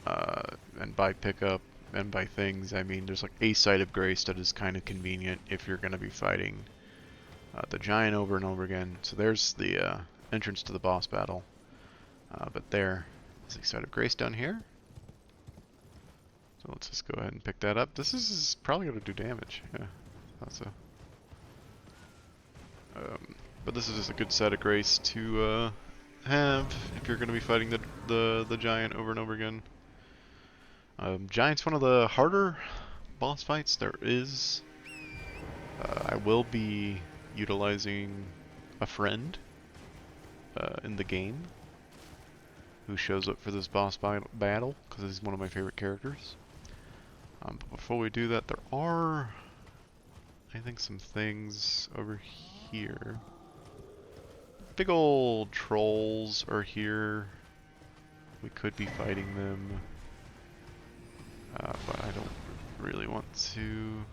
A: and by pickup and by things, I mean there's like a site of grace that is kind of convenient if you're going to be fighting the giant over and over again. So there's the entrance to the boss battle, but there is a site of grace down here. So let's just go ahead and pick that up. This is probably going to do damage. Yeah, that's a. But this is just a good site of grace to have if you're going to be fighting the giant over and over again. Giant's one of the harder boss fights there is. I will be utilizing a friend in the game who shows up for this boss battle because he's one of my favorite characters. But before we do that, there are, I think, some things over here. Big old trolls are here. We could be fighting them, but I don't really want to.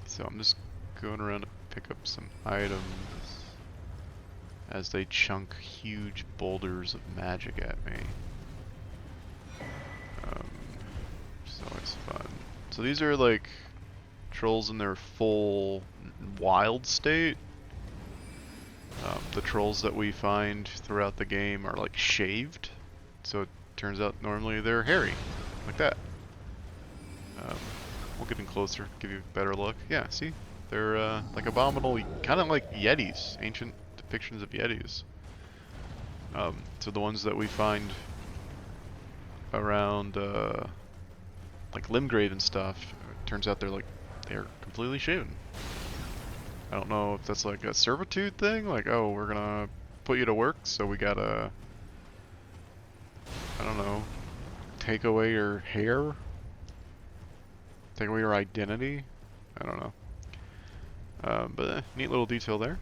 A: So I'm just going around to pick up some items as they chunk huge boulders of magic at me. It's always fun. So these are like trolls in their full wild state. The trolls that we find throughout the game are like shaved, so it turns out normally they're hairy, like that. We'll get in closer, give you a better look. Yeah, see? They're like abominable, kind of like yetis, ancient depictions of yetis. So the ones that we find around like Limgrave and stuff, it turns out they're completely shaven. I don't know if that's like a servitude thing, like, oh, we're gonna put you to work, so we gotta, I don't know, take away your hair? Take away your identity? I don't know. But neat little detail there.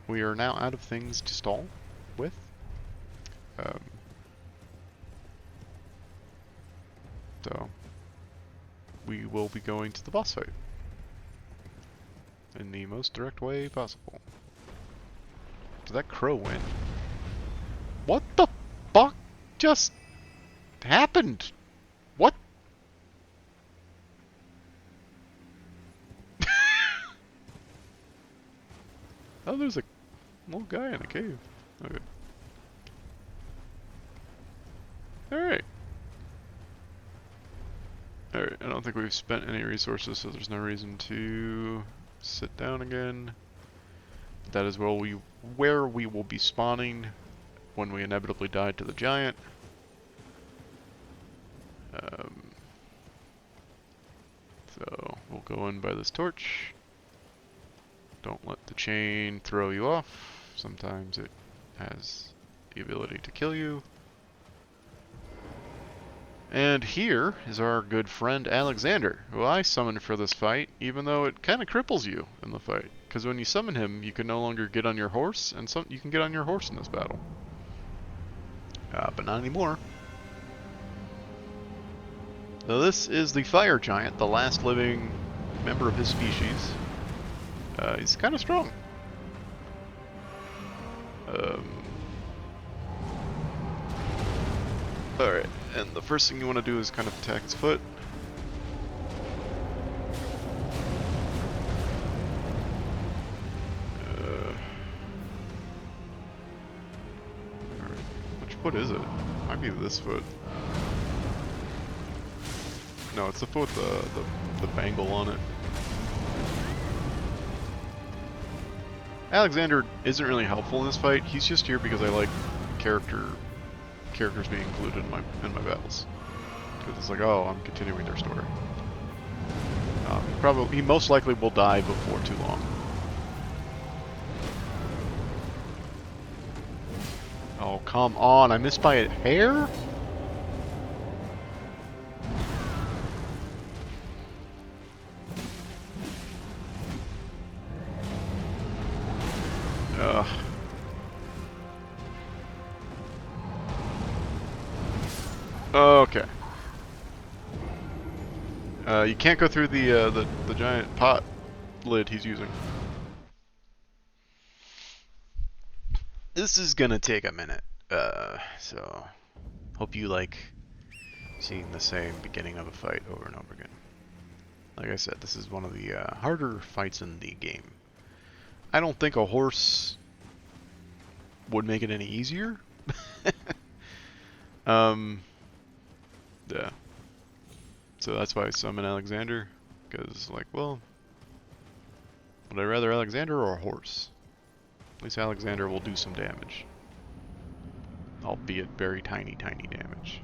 A: We are now out of things to stall with. So we will be going to the boss fight in the most direct way possible. Did that crow win? What the fuck just happened? What? Oh, there's a little guy in a cave. Okay. Alright. Alright, I don't think we've spent any resources, so there's no reason to sit down again. That is where we will be spawning when we inevitably die to the giant. So we'll go in by this torch. Don't let the chain throw you off. Sometimes it has the ability to kill you. And here is our good friend Alexander, who I summoned for this fight, even though it kind of cripples you in the fight. Because when you summon him, you can no longer get on your horse, and you can get on your horse in this battle. But not anymore. So this is the fire giant, the last living member of his species. He's kind of strong. Alright, and the first thing you want to do is kind of attack his foot. Alright, which foot is it? Might be this foot. No, it's the foot with the bangle on it. Alexander isn't really helpful in this fight. He's just here because I like character characters being included in my battles. Because it's like, oh, I'm continuing their story. He most likely will die before too long. Oh, come on, I missed by a hair? Ugh. Okay. You can't go through the giant pot lid he's using. This is gonna take a minute. So hope you like seeing the same beginning of a fight over and over again. Like I said, this is one of the harder fights in the game. I don't think a horse would make it any easier. Yeah. So that's why I summon Alexander, because, like, well, would I rather Alexander or a horse? At least Alexander will do some damage. Albeit very tiny, tiny damage.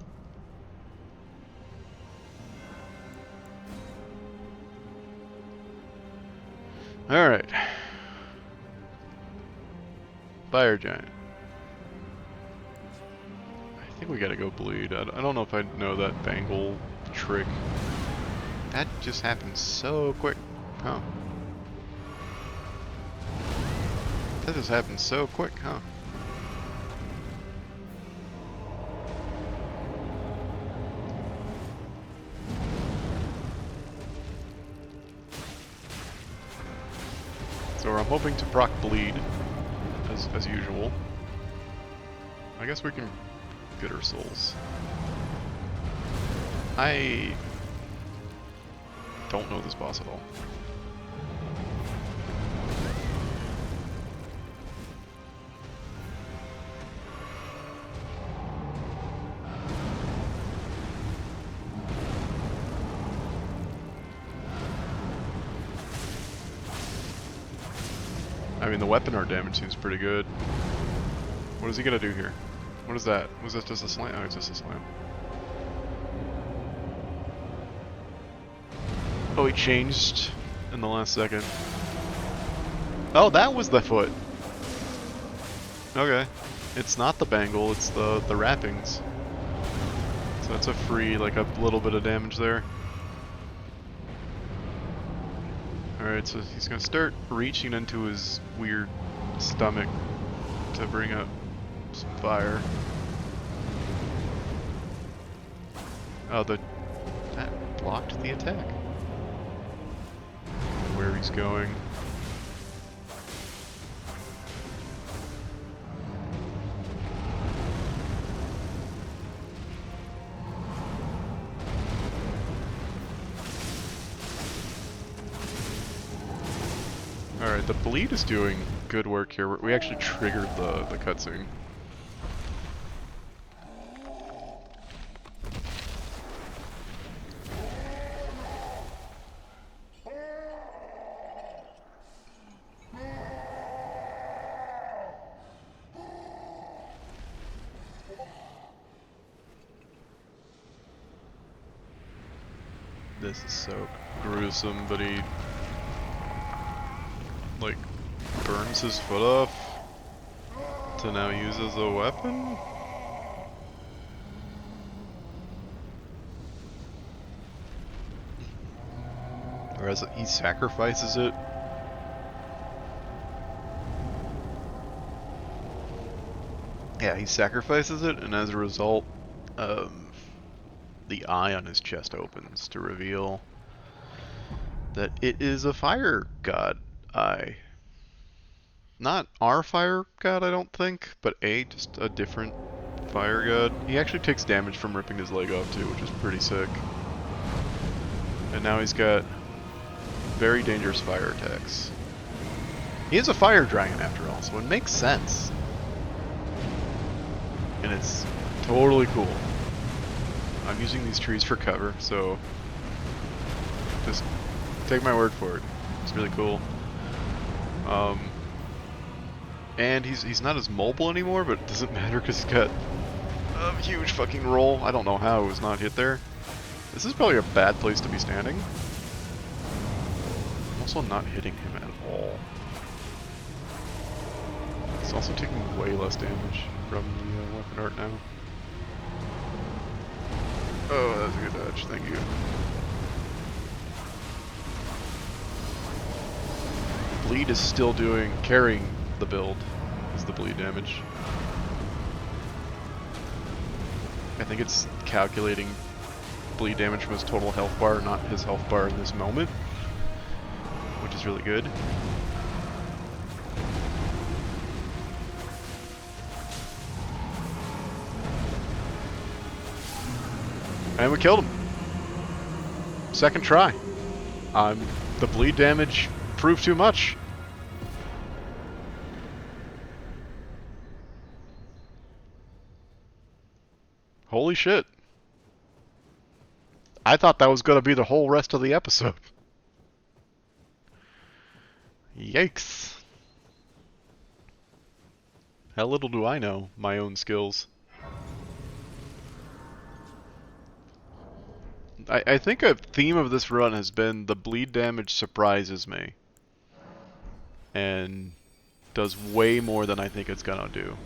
A: Alright. Fire Giant. I think we gotta go bleed. I don't know if I know that bangle trick. That just happened so quick. Huh. That just happened so quick, huh? So I'm hoping to proc bleed, as usual. I guess we can get our souls. I don't know this boss at all. I mean, the weapon art damage seems pretty good. What is he gonna do here? What is that? Was that just a slam? Oh, it's just a slam. Oh, he changed in the last second. Oh, that was the foot. Okay. It's not the bangle, it's the wrappings. So that's a free, like, a little bit of damage there. Alright, so he's gonna start reaching into his weird stomach to bring up some fire. Oh, that blocked the attack. Where he's going. Alright, the bleed is doing good work here. We actually triggered the cutscene. This is so gruesome, but he like burns his foot off to now use as a weapon? Or as he sacrifices it? Yeah, he sacrifices it, and as a result, the eye on his chest opens to reveal that it is a fire god eye. Not our fire god, I don't think, but just a different fire god. He actually takes damage from ripping his leg off too, which is pretty sick. And now he's got very dangerous fire attacks. He is a fire dragon after all, so it makes sense. And it's totally cool. I'm using these trees for cover, so just take my word for it. It's really cool. And he's not as mobile anymore, but it doesn't matter because he's got A huge fucking roll. I don't know how it was not hit there. This is probably a bad place to be standing. I'm also not hitting him at all. It's also taking way less damage from the weapon art now. Oh, that's a good dodge. Thank you. Bleed is still carrying the build, is the bleed damage. I think it's calculating bleed damage from his total health bar, not his health bar in this moment, which is really good. And we killed him. Second try. The bleed damage proved too much. Holy shit. I thought that was going to be the whole rest of the episode. Yikes. How little do I know my own skills. I think a theme of this run has been the bleed damage surprises me. And does way more than I think it's gonna do.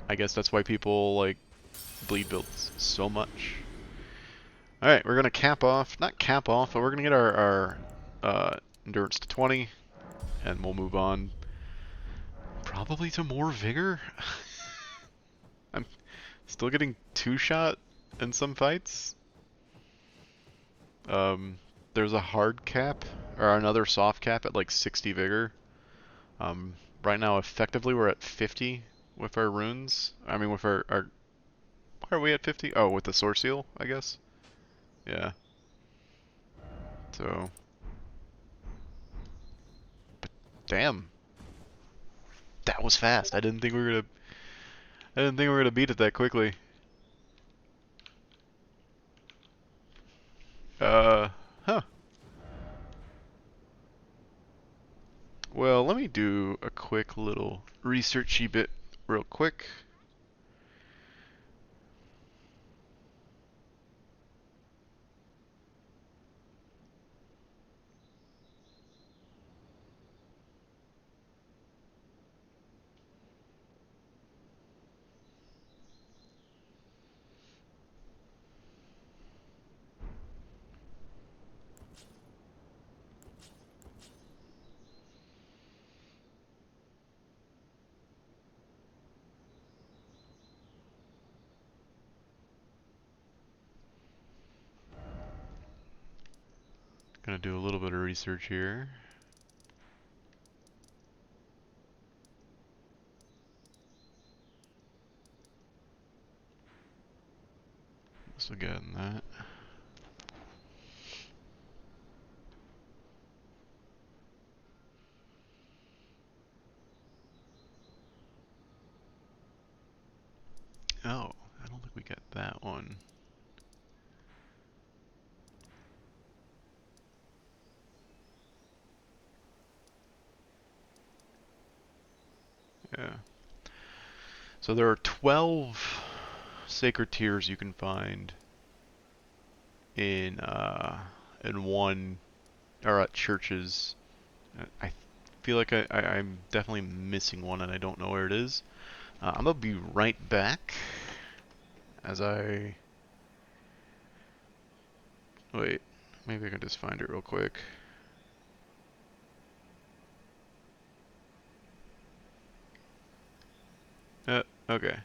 A: I guess that's why people like bleed builds so much. Alright, we're gonna cap off, not cap off, but we're gonna get our endurance to 20, and we'll move on probably to more vigor. I'm still getting 2-shot in some fights. There's a hard cap, or another soft cap at like 60 vigor. Right now, effectively, we're at 50 with our runes. I mean, with our why are we at 50? Oh, with the sword seal, I guess. Yeah. So, but damn, that was fast. I didn't think we were gonna. I didn't think we were gonna beat it that quickly. Huh. Well, let me do a quick little researchy bit real quick. Gonna do a little bit of research here. So getting that. Oh, I don't think we got that one. Yeah. So there are 12 sacred tears you can find in one or at churches. I feel like I'm definitely missing one and I don't know where it is. I'm gonna be right back as I wait. Maybe I can just find it real quick. Okay.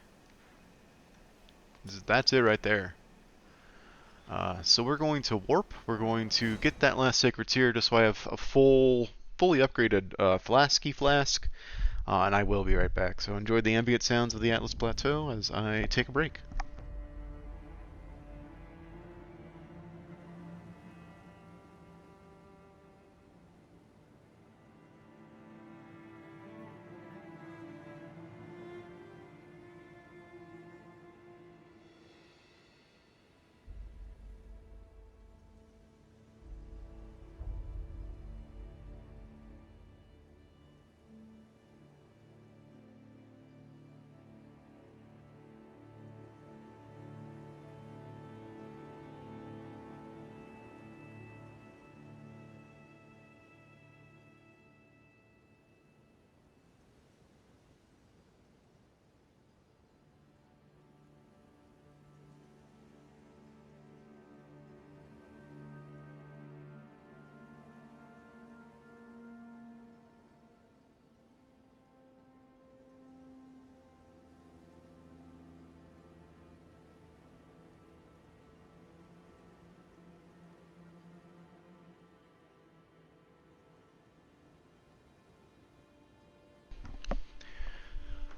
A: That's it right there. So we're going to warp. We're going to get that last sacred tier just so I have a fully upgraded flasky flask. And I will be right back. So enjoy the ambient sounds of the Atlas Plateau as I take a break.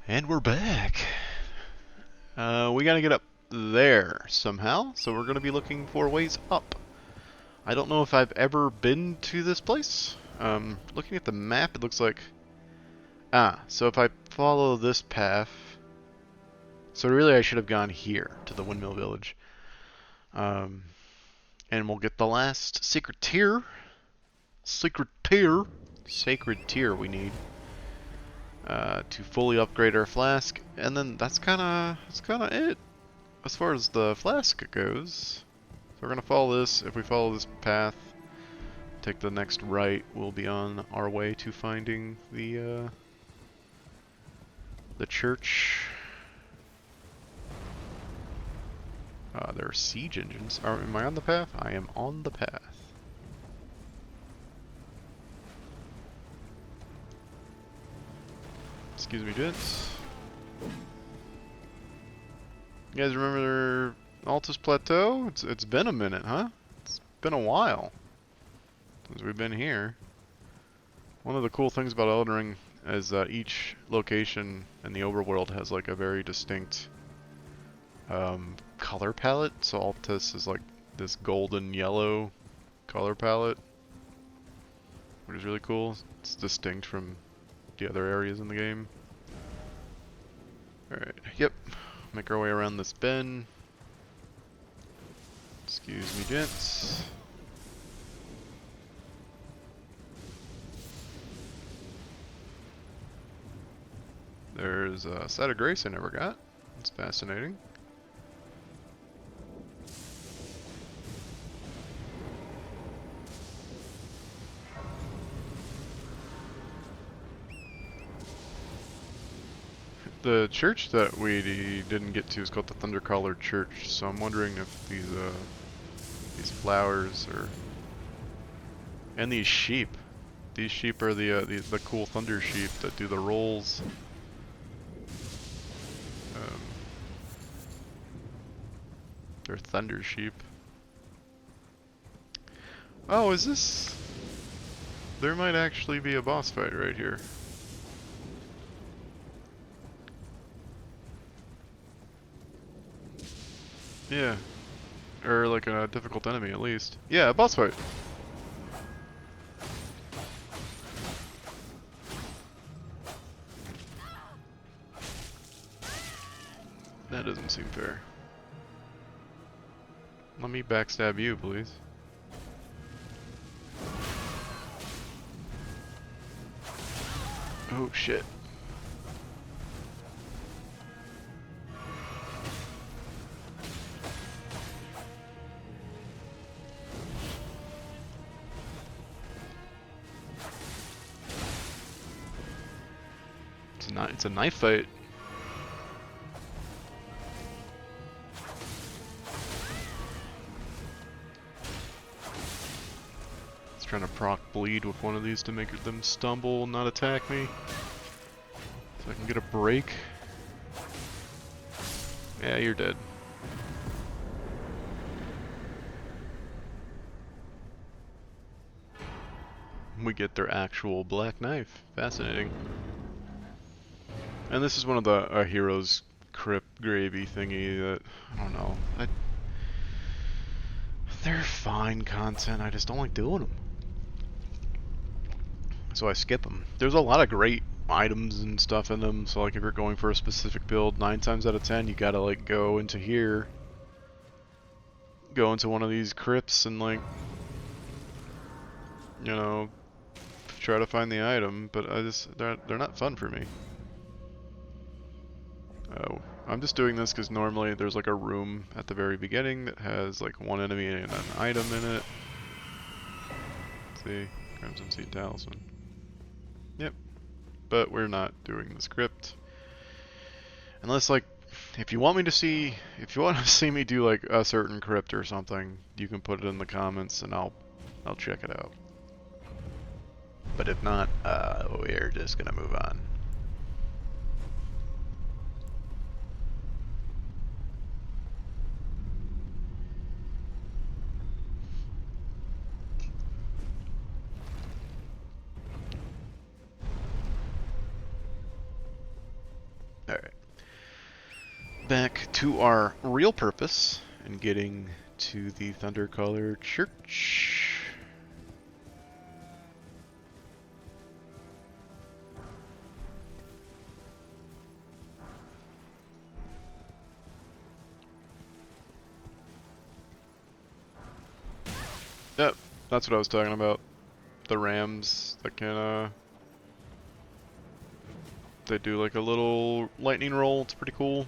A: And we're back. We gotta get up there somehow, so we're gonna be looking for ways up. I don't know if I've ever been to this place. Looking at the map, it looks like... so if I follow this path... So really I should have gone here, to the Windmill Village. And we'll get the last secret tier. Sacred tier we need. To fully upgrade our flask, and then that's kind of it as far as the flask goes. So we're gonna follow this. If we follow this path, take the next right, we'll be on our way to finding the church. There are siege engines. Am I on the path? I am on the path. Excuse me, gents. You guys remember Altus Plateau? It's been a minute, huh? It's been a while since we've been here. One of the cool things about Elden Ring is that each location in the overworld has like a very distinct color palette. So Altus is like this golden yellow color palette, which is really cool. It's distinct from the other areas in the game. Alright, yep. Make our way around this bend. Excuse me, gents. There's a site of grace I never got. That's fascinating. The church that we didn't get to is called the Thundercaller Church, so I'm wondering if these flowers are... And these sheep. These sheep are the cool thunder sheep that do the rolls. They're thunder sheep. Oh, is this... There might actually be a boss fight right here. Yeah. Or like a difficult enemy at least. Yeah, a boss fight. That doesn't seem fair. Let me backstab you, please. Oh shit. It's a knife fight. It's trying to proc bleed with one of these to make them stumble and not attack me. So I can get a break. Yeah, you're dead. We get their actual black knife. Fascinating. And this is one of the heroes crypt gravy thingy that, I don't know, they're fine content, I just don't like doing them. So I skip them. There's a lot of great items and stuff in them, so like if you're going for a specific build, 9 times out of 10 you gotta like go into here. Go into one of these crypts and like, you know, try to find the item, but they're not fun for me. I'm just doing this because normally there's like a room at the very beginning that has like one enemy and an item in it. Let's see, Crimson Seed Talisman. Yep, but we're not doing the script. Unless like, if you want to see me do like a certain crypt or something, you can put it in the comments and I'll check it out. But if not, we're just gonna move on. Alright. Back to our real purpose and getting to the Thundercaller Church. Yep, that's what I was talking about. The rams that can, they do like a little lightning roll. It's pretty cool.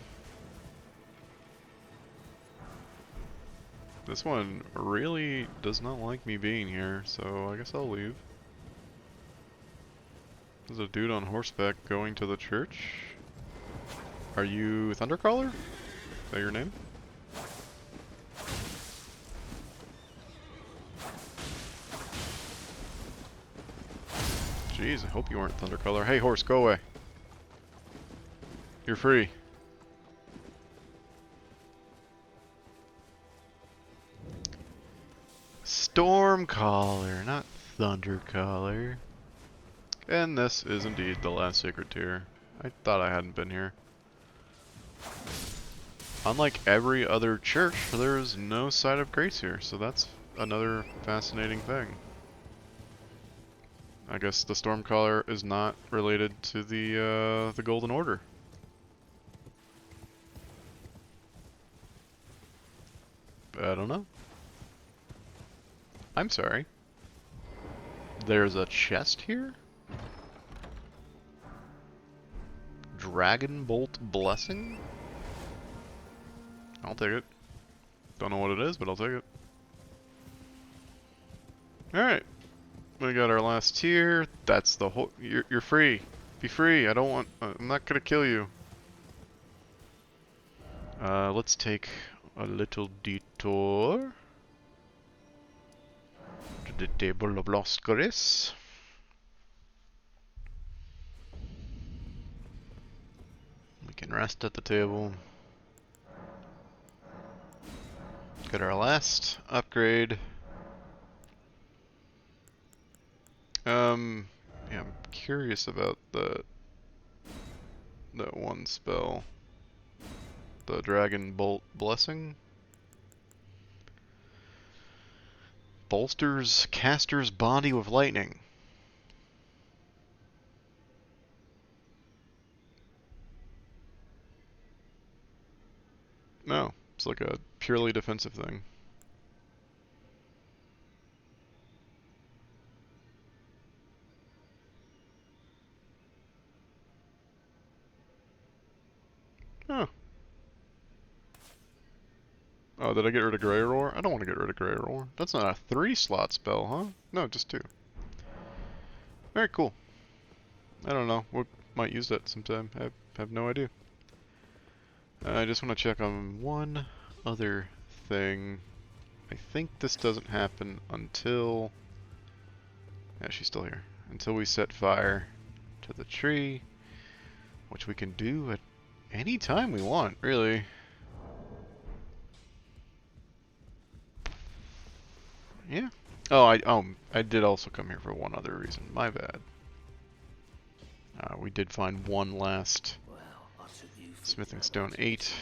A: This one really does not like me being here, so I guess I'll leave. There's a dude on horseback going to the church. Are you Thundercaller? Is that your name? Jeez, I hope you aren't Thundercaller. Hey horse, go away. You're free. Stormcaller, not Thundercaller. And this is indeed the last sacred tier. I thought I hadn't been here. Unlike every other church, there is no site of grace here, so that's another fascinating thing. I guess the Stormcaller is not related to the Golden Order. I don't know. I'm sorry. There's a chest here? Dragon Bolt Blessing? I'll take it. Don't know what it is, but I'll take it. Alright. We got our last tier. That's the whole... You're free. Be free. I don't want... I'm not gonna kill you. Let's take a little detour to the Table of Lost Grace. We can rest at the table. Get our last upgrade. Yeah, I'm curious about that one spell. The Dragon Bolt Blessing. Bolsters caster's body with lightning. No, it's like a purely defensive thing. Huh. Oh, did I get rid of Grey Roar? I don't want to get rid of Grey Roar. That's not a 3-slot spell, huh? No, just 2. Very cool. I don't know. We might use that sometime. I have no idea. I just want to check on one other thing. I think this doesn't happen until... Yeah, she's still here. Until we set fire to the tree, which we can do at any time we want, really. Yeah. Oh, I did also come here for one other reason. My bad. We did find one last smithing stone 8.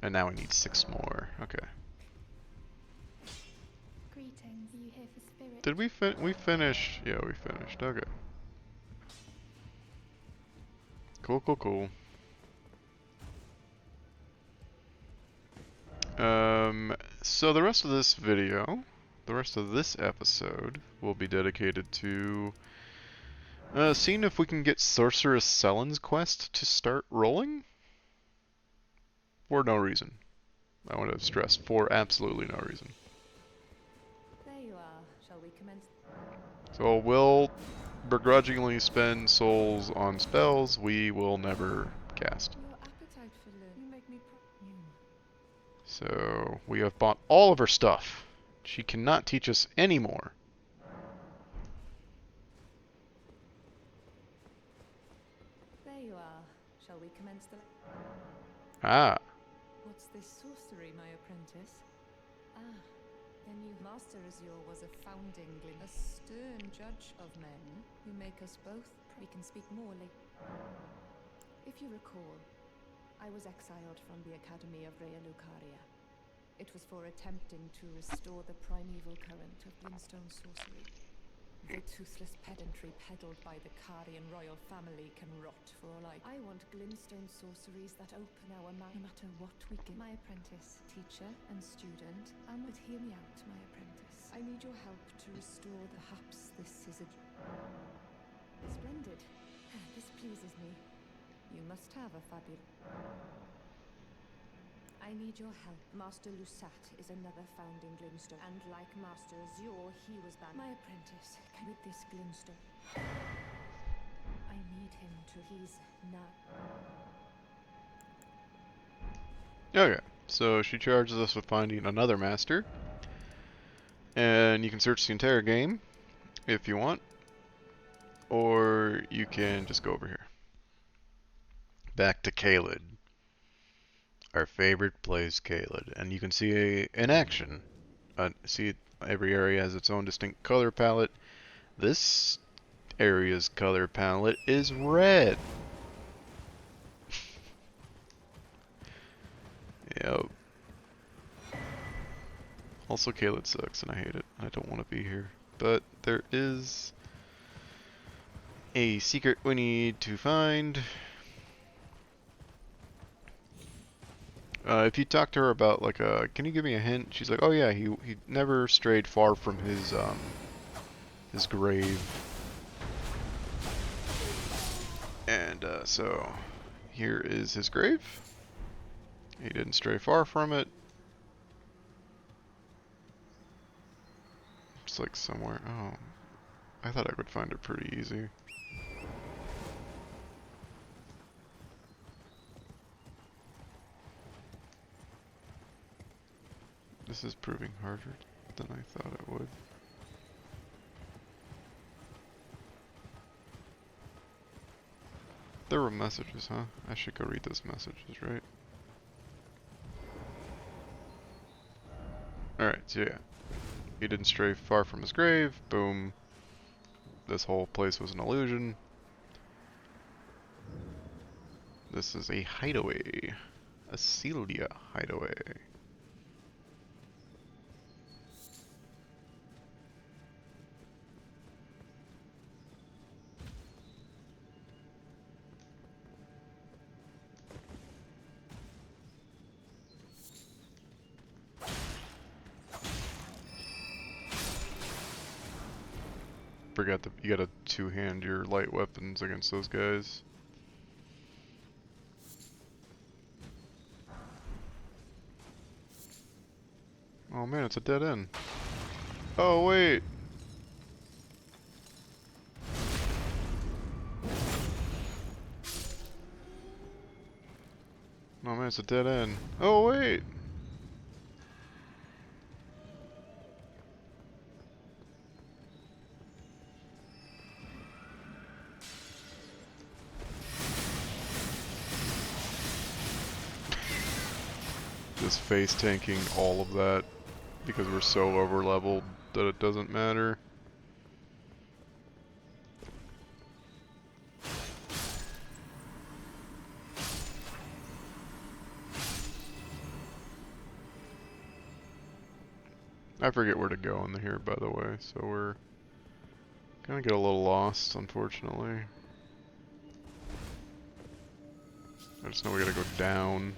A: And now we need 6 more. Okay.
B: Greetings. Are you here for spirit?
A: Did we finish? Yeah, we finished. Okay. Cool, cool, cool. So the rest of this video, the rest of this episode, will be dedicated to seeing if we can get Sorceress Selen's quest to start rolling. For no reason. I want to stress, for absolutely no reason.
D: There you are. Shall we commence?
A: So we'll begrudgingly spend souls on spells we will never cast.
D: Your appetite for learning. You make me
A: So we have bought all of her stuff. She cannot teach us anymore.
D: There you are. Shall we commence the...
A: Ah.
D: What's this sorcery, my apprentice? Ah, then you... Master Azure was a foundling, a stern judge of men who make us both We can speak more later. If you recall, I was exiled from the Academy of Rea Lucaria. It was for attempting to restore the primeval current of Glintstone sorcery. The toothless pedantry peddled by the Carian royal family can rot for all I want glintstone sorceries that open our mind, no matter what we give. My apprentice, teacher, and student, but hear me out, my apprentice. I need your help to restore the perhaps this is a... Splendid. This pleases me. You must have a fabulous... I need your help. Master Lusat is another founding Glintstone, and like Master Azure, he was banned. My apprentice, with this Glintstone, I need him to... He's now...
A: Okay, so she charges us with finding another master. And you can search the entire game if you want. Or you can just go over here. Back to Caelid. Our favorite place, Caelid. And you can see in action. See, every area has its own distinct color palette. This area's color palette is red. Yep. Also, Caelid sucks and I hate it. I don't want to be here. But there is a secret we need to find. If you talk to her about like can you give me a hint? She's like, oh yeah, he never strayed far from his grave. And so here is his grave. He didn't stray far from it. It's like somewhere. Oh, I thought I would find it pretty easy. This is proving harder than I thought it would. There were messages, huh? I should go read those messages, right? Alright, so yeah. He didn't stray far from his grave. Boom. This whole place was an illusion. This is a hideaway. A Celia hideaway. Forgot that you gotta two-hand your light weapons against those guys. Oh man, it's a dead end. Oh wait! Oh man, it's a dead end. Oh wait! Just face tanking all of that because we're so over leveled that it doesn't matter. I forget where to go in here, by the way, so we're gonna get a little lost, unfortunately. I just know we gotta go down.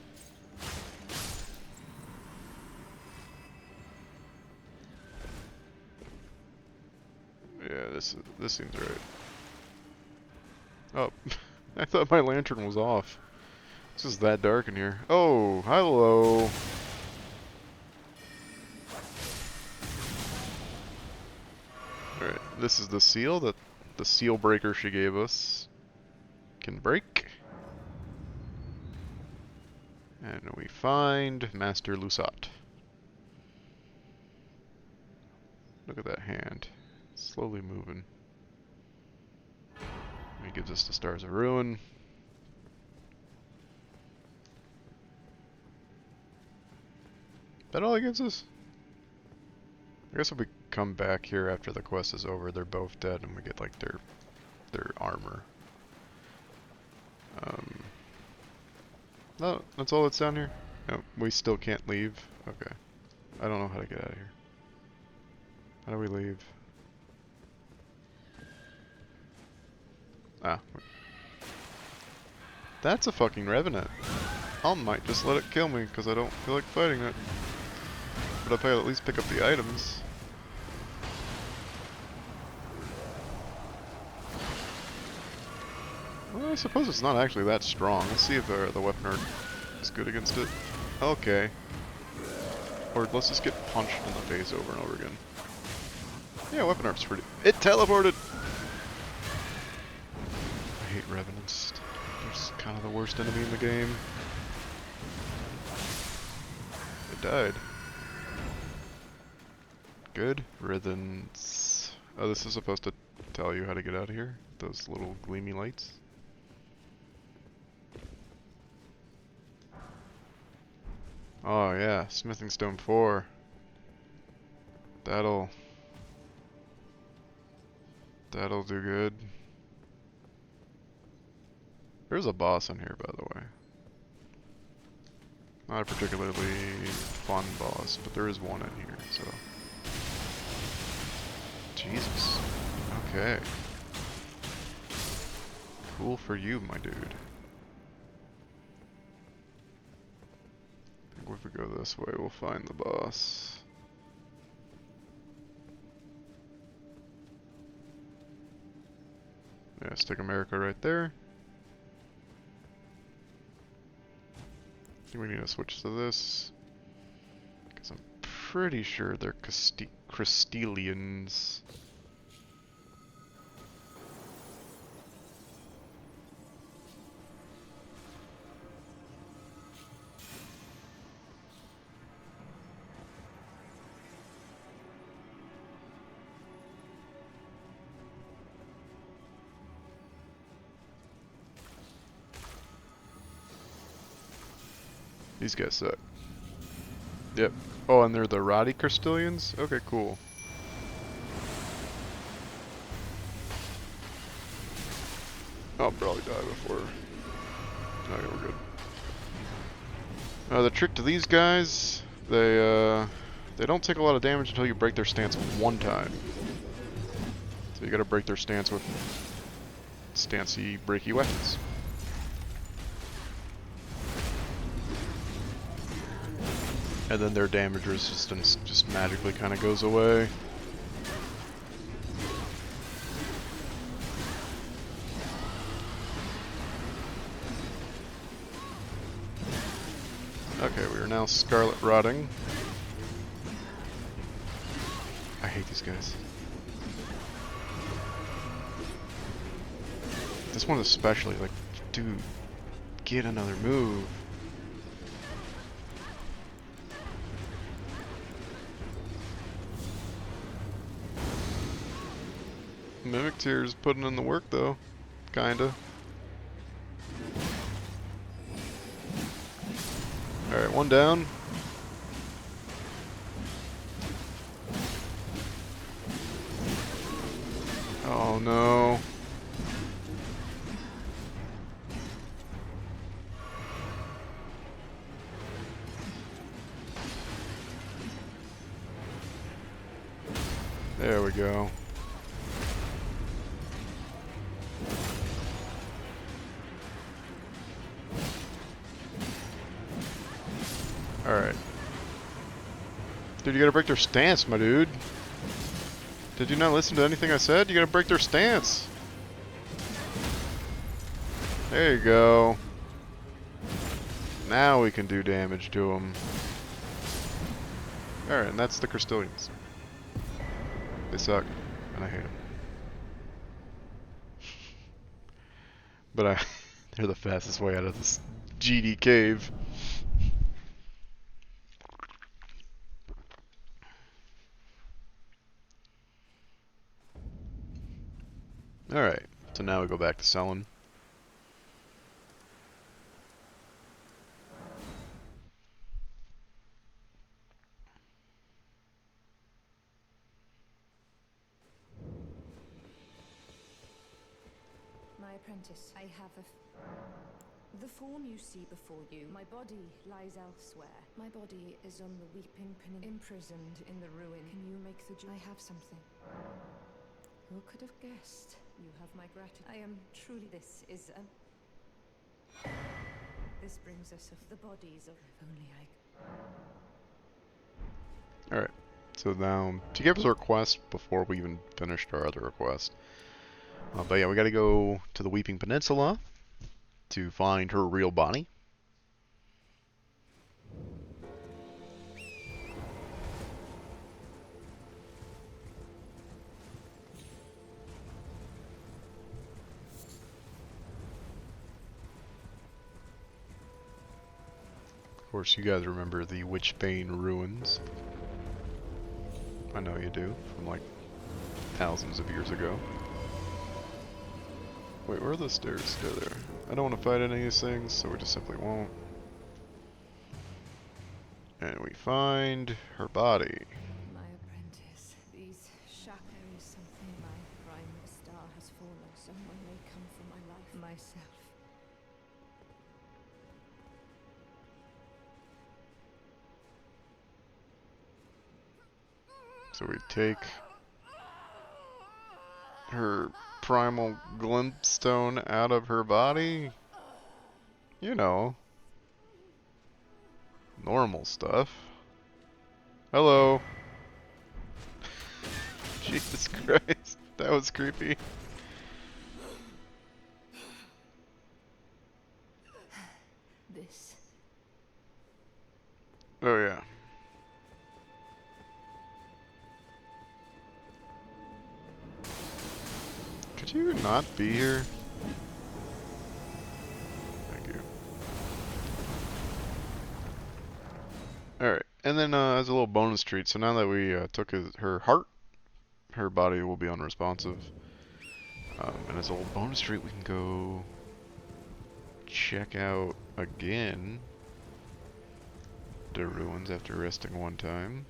A: Yeah, this seems right. Oh, I thought my lantern was off. It's just that dark in here. Oh, hello. Alright, this is the seal that the seal breaker she gave us can break. And we find Master Lusat. Look at that hand. Slowly moving. He gives us the Stars of Ruin. That all he gives us? I guess if we come back here after the quest is over, they're both dead and we get like their their armor. No, that's all that's down here? No, we still can't leave? Okay. I don't know how to get out of here. How do we leave? Ah. That's a fucking revenant. I might just let it kill me, because I don't feel like fighting it. But if I at least pick up the items. Well, I suppose it's not actually that strong. Let's see if the weapon art is good against it. Okay. Or let's just get punched in the face over and over again. Yeah, weapon art's pretty... It teleported! I hate revenants. They're just kind of the worst enemy in the game. It died. Good riddance. Oh, this is supposed to tell you how to get out of here? Those little gleamy lights? Oh yeah, Smithing Stone 4. That'll do good. There's a boss in here, by the way. Not a particularly fun boss, but there is one in here, so... Jesus. Okay. Cool for you, my dude. I think if we go this way, we'll find the boss. Yeah, stick America right there. I think we need to switch to this. Because I'm pretty sure they're Crystalians. These guys suck. Yep. Oh, and they're the Roddy Crystalians? Okay, cool. I'll probably die before... Okay, we're good. The trick to these guys, they don't take a lot of damage until you break their stance one time. So you gotta break their stance with stancy, breaky weapons. And then their damage resistance just magically kind of goes away. Okay, we are now Scarlet Rotting. I hate these guys. This one especially, like, dude, get another move. Mimic Tear's putting in the work though, kinda. Alright, one down. Oh no. There we go. Alright. Dude, you gotta break their stance, my dude. Did you not listen to anything I said? You gotta break their stance. There you go. Now we can do damage to them. Alright, and that's the Crystalians. They suck, and I hate them. But they're the fastest way out of this GD cave. Alright, so now we go back to selling.
D: this. I have the form you see before you. My body lies elsewhere. My body is on the Weeping Peninsula, imprisoned in the ruin. Can you make the I have something. Who could have guessed? You have my gratitude. I am truly. This is a. This brings us of the bodies of. If only I.
A: Alright, so now, to give us a request before we even finished our other request. But yeah, we gotta go to the Weeping Peninsula to find her real body. Of course, you guys remember the Witchbane ruins. I know you do, from like thousands of years ago. Wait, where are the stairs go there? I don't want to fight any of these things, so we just simply won't. And we find her body.
D: My apprentice. These there is something. My prime star has fallen. Someone may come for my life. Myself.
A: So we take her primal glintstone out of her body. You know, normal stuff. Hello. Jesus Christ, that was creepy.
D: This.
A: Oh yeah. Could you not be here? Thank you. Alright, and then as a little bonus treat, so now that we took her heart, her body will be unresponsive. And as a little bonus treat, we can go check out again the ruins after resting one time.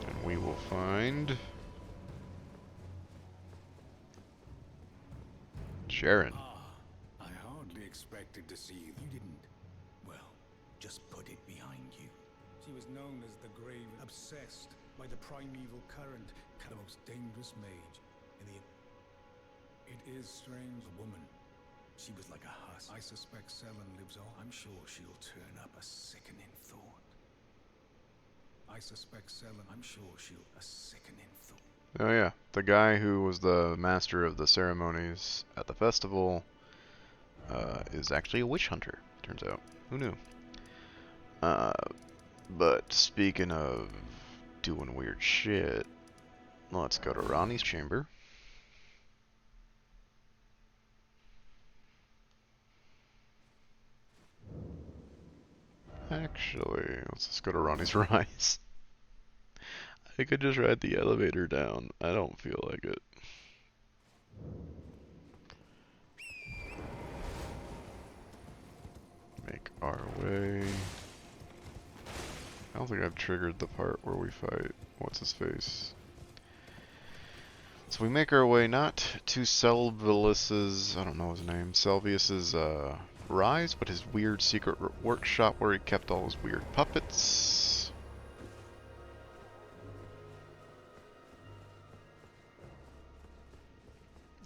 A: And we will find Sharon.
C: I hardly expected to see you. You didn't, well, just put it behind you. She was known as the Grave, obsessed by the primeval current, the most dangerous mage in the... It is strange, a woman. She was like a husk. I suspect Selene lives on. I'm sure she'll turn up, a sickening thought. I suspect Selene, I'm sure she'll... A sickening thought.
A: Oh yeah, the guy who was the master of the ceremonies at the festival is actually a witch hunter, turns out. Who knew? But speaking of doing weird shit, let's go to Ronnie's chamber. Actually, let's just go to Ronnie's Rise. I could just ride the elevator down. I don't feel like it. Make our way. I don't think I've triggered the part where we fight what's-his-face. So we make our way not to Selvius's, I don't know his name, Selvius's Rise, but his weird secret workshop where he kept all his weird puppets.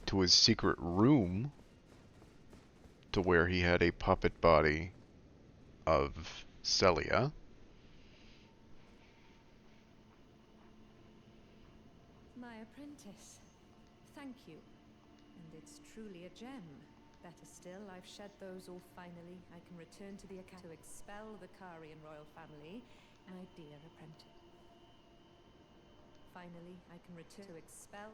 A: To his secret room, to where he had a puppet body of Celia.
D: My apprentice. Thank you. And it's truly a gem. Better still, I've shed those all finally. I can return to the academy to expel the Carian royal family, my dear apprentice. Finally, I can return to expel...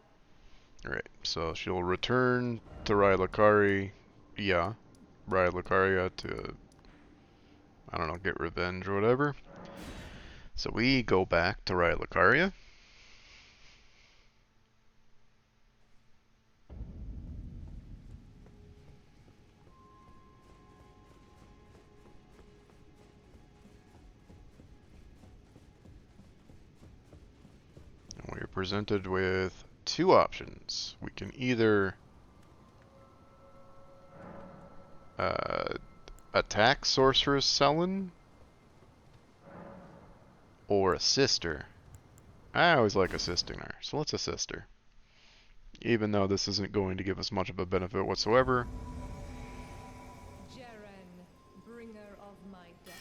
A: Alright, so she'll return to Rylakari, yeah, Rylakaria to, I don't know, get revenge or whatever. So we go back to Rylakaria. presented with two options. We can either attack Sorceress Selin or assist her. I always like assisting her, so let's assist her. Even though this isn't going to give us much of a benefit whatsoever.
D: Jaren, bringer of my death.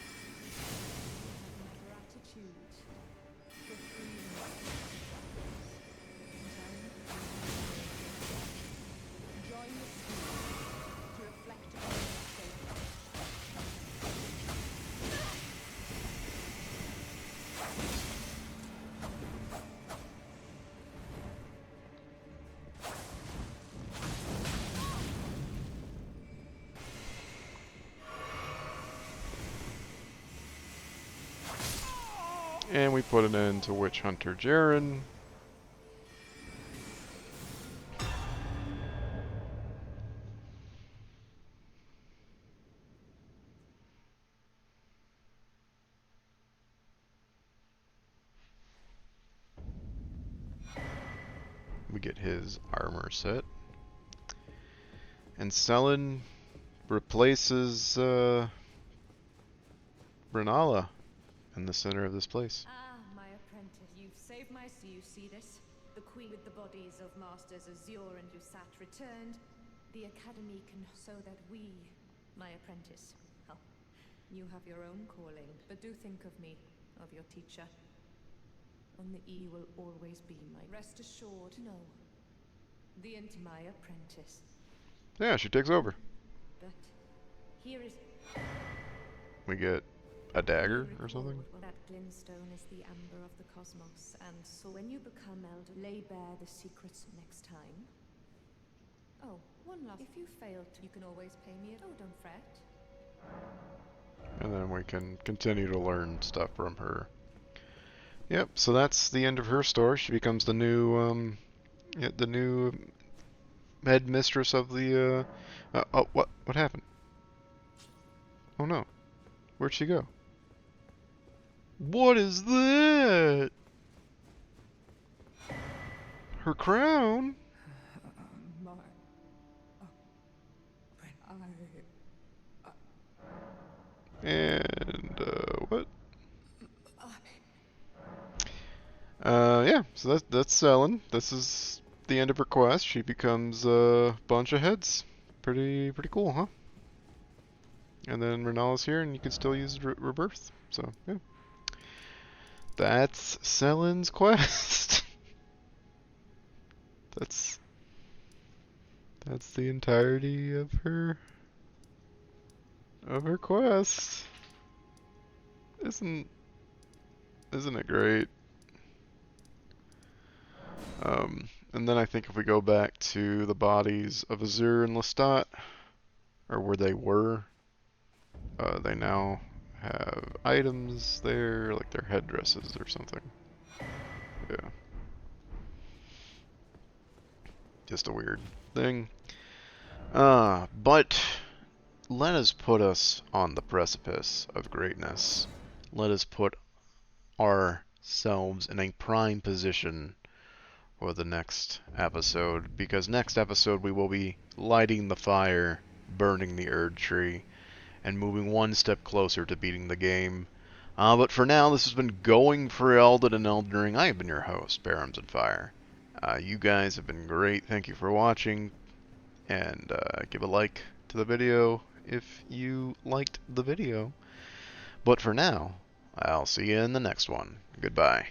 D: My gratitude for freeing me. Join the scheme to reflect upon your fate.
A: And we put an end to Witch Hunter Jaren. We get his armor set. And Selin replaces Renala in the center of this place.
D: Ah, my apprentice, you've saved my... Do you see this? The queen with the bodies of Masters Azure and Lusat returned. The Academy can... so that we, my apprentice... Oh, you have your own calling, but do think of me, of your teacher. On the E will always be my... Rest assured, no. My apprentice.
A: Yeah, she takes over.
D: But here is...
A: We get a dagger or something.
D: That glintstone is the amber of the cosmos, and so when you become elder, lay bare the secrets next time. Oh, one last. If you fail to, you can always pay me. Oh, don't fret.
A: And then we can continue to learn stuff from her. Yep. So that's the end of her story. She becomes the new headmistress of the. Oh, what happened? Oh no, where'd she go? What is that? Her crown? And, what? Yeah, so that's Selin. This is the end of her quest. She becomes a bunch of heads. Pretty cool, huh? And then Renala's here, and you can still use Rebirth. So, yeah. That's Selin's quest. That's the entirety of her quest. Isn't it great? And then I think if we go back to the bodies of Azure and Lestat, or where they were, they now have items there, like their headdresses or something. Yeah. Just a weird thing. But let us put us on the precipice of greatness. Let us put ourselves in a prime position for the next episode, because next episode we will be lighting the fire, burning the Erd Tree, and moving one step closer to beating the game. But for now, this has been Going for Elden and Elden Ring. I have been your host, Barams and Fire. You guys have been great. Thank you for watching, and give a like to the video if you liked the video. But for now, I'll see you in the next one. Goodbye.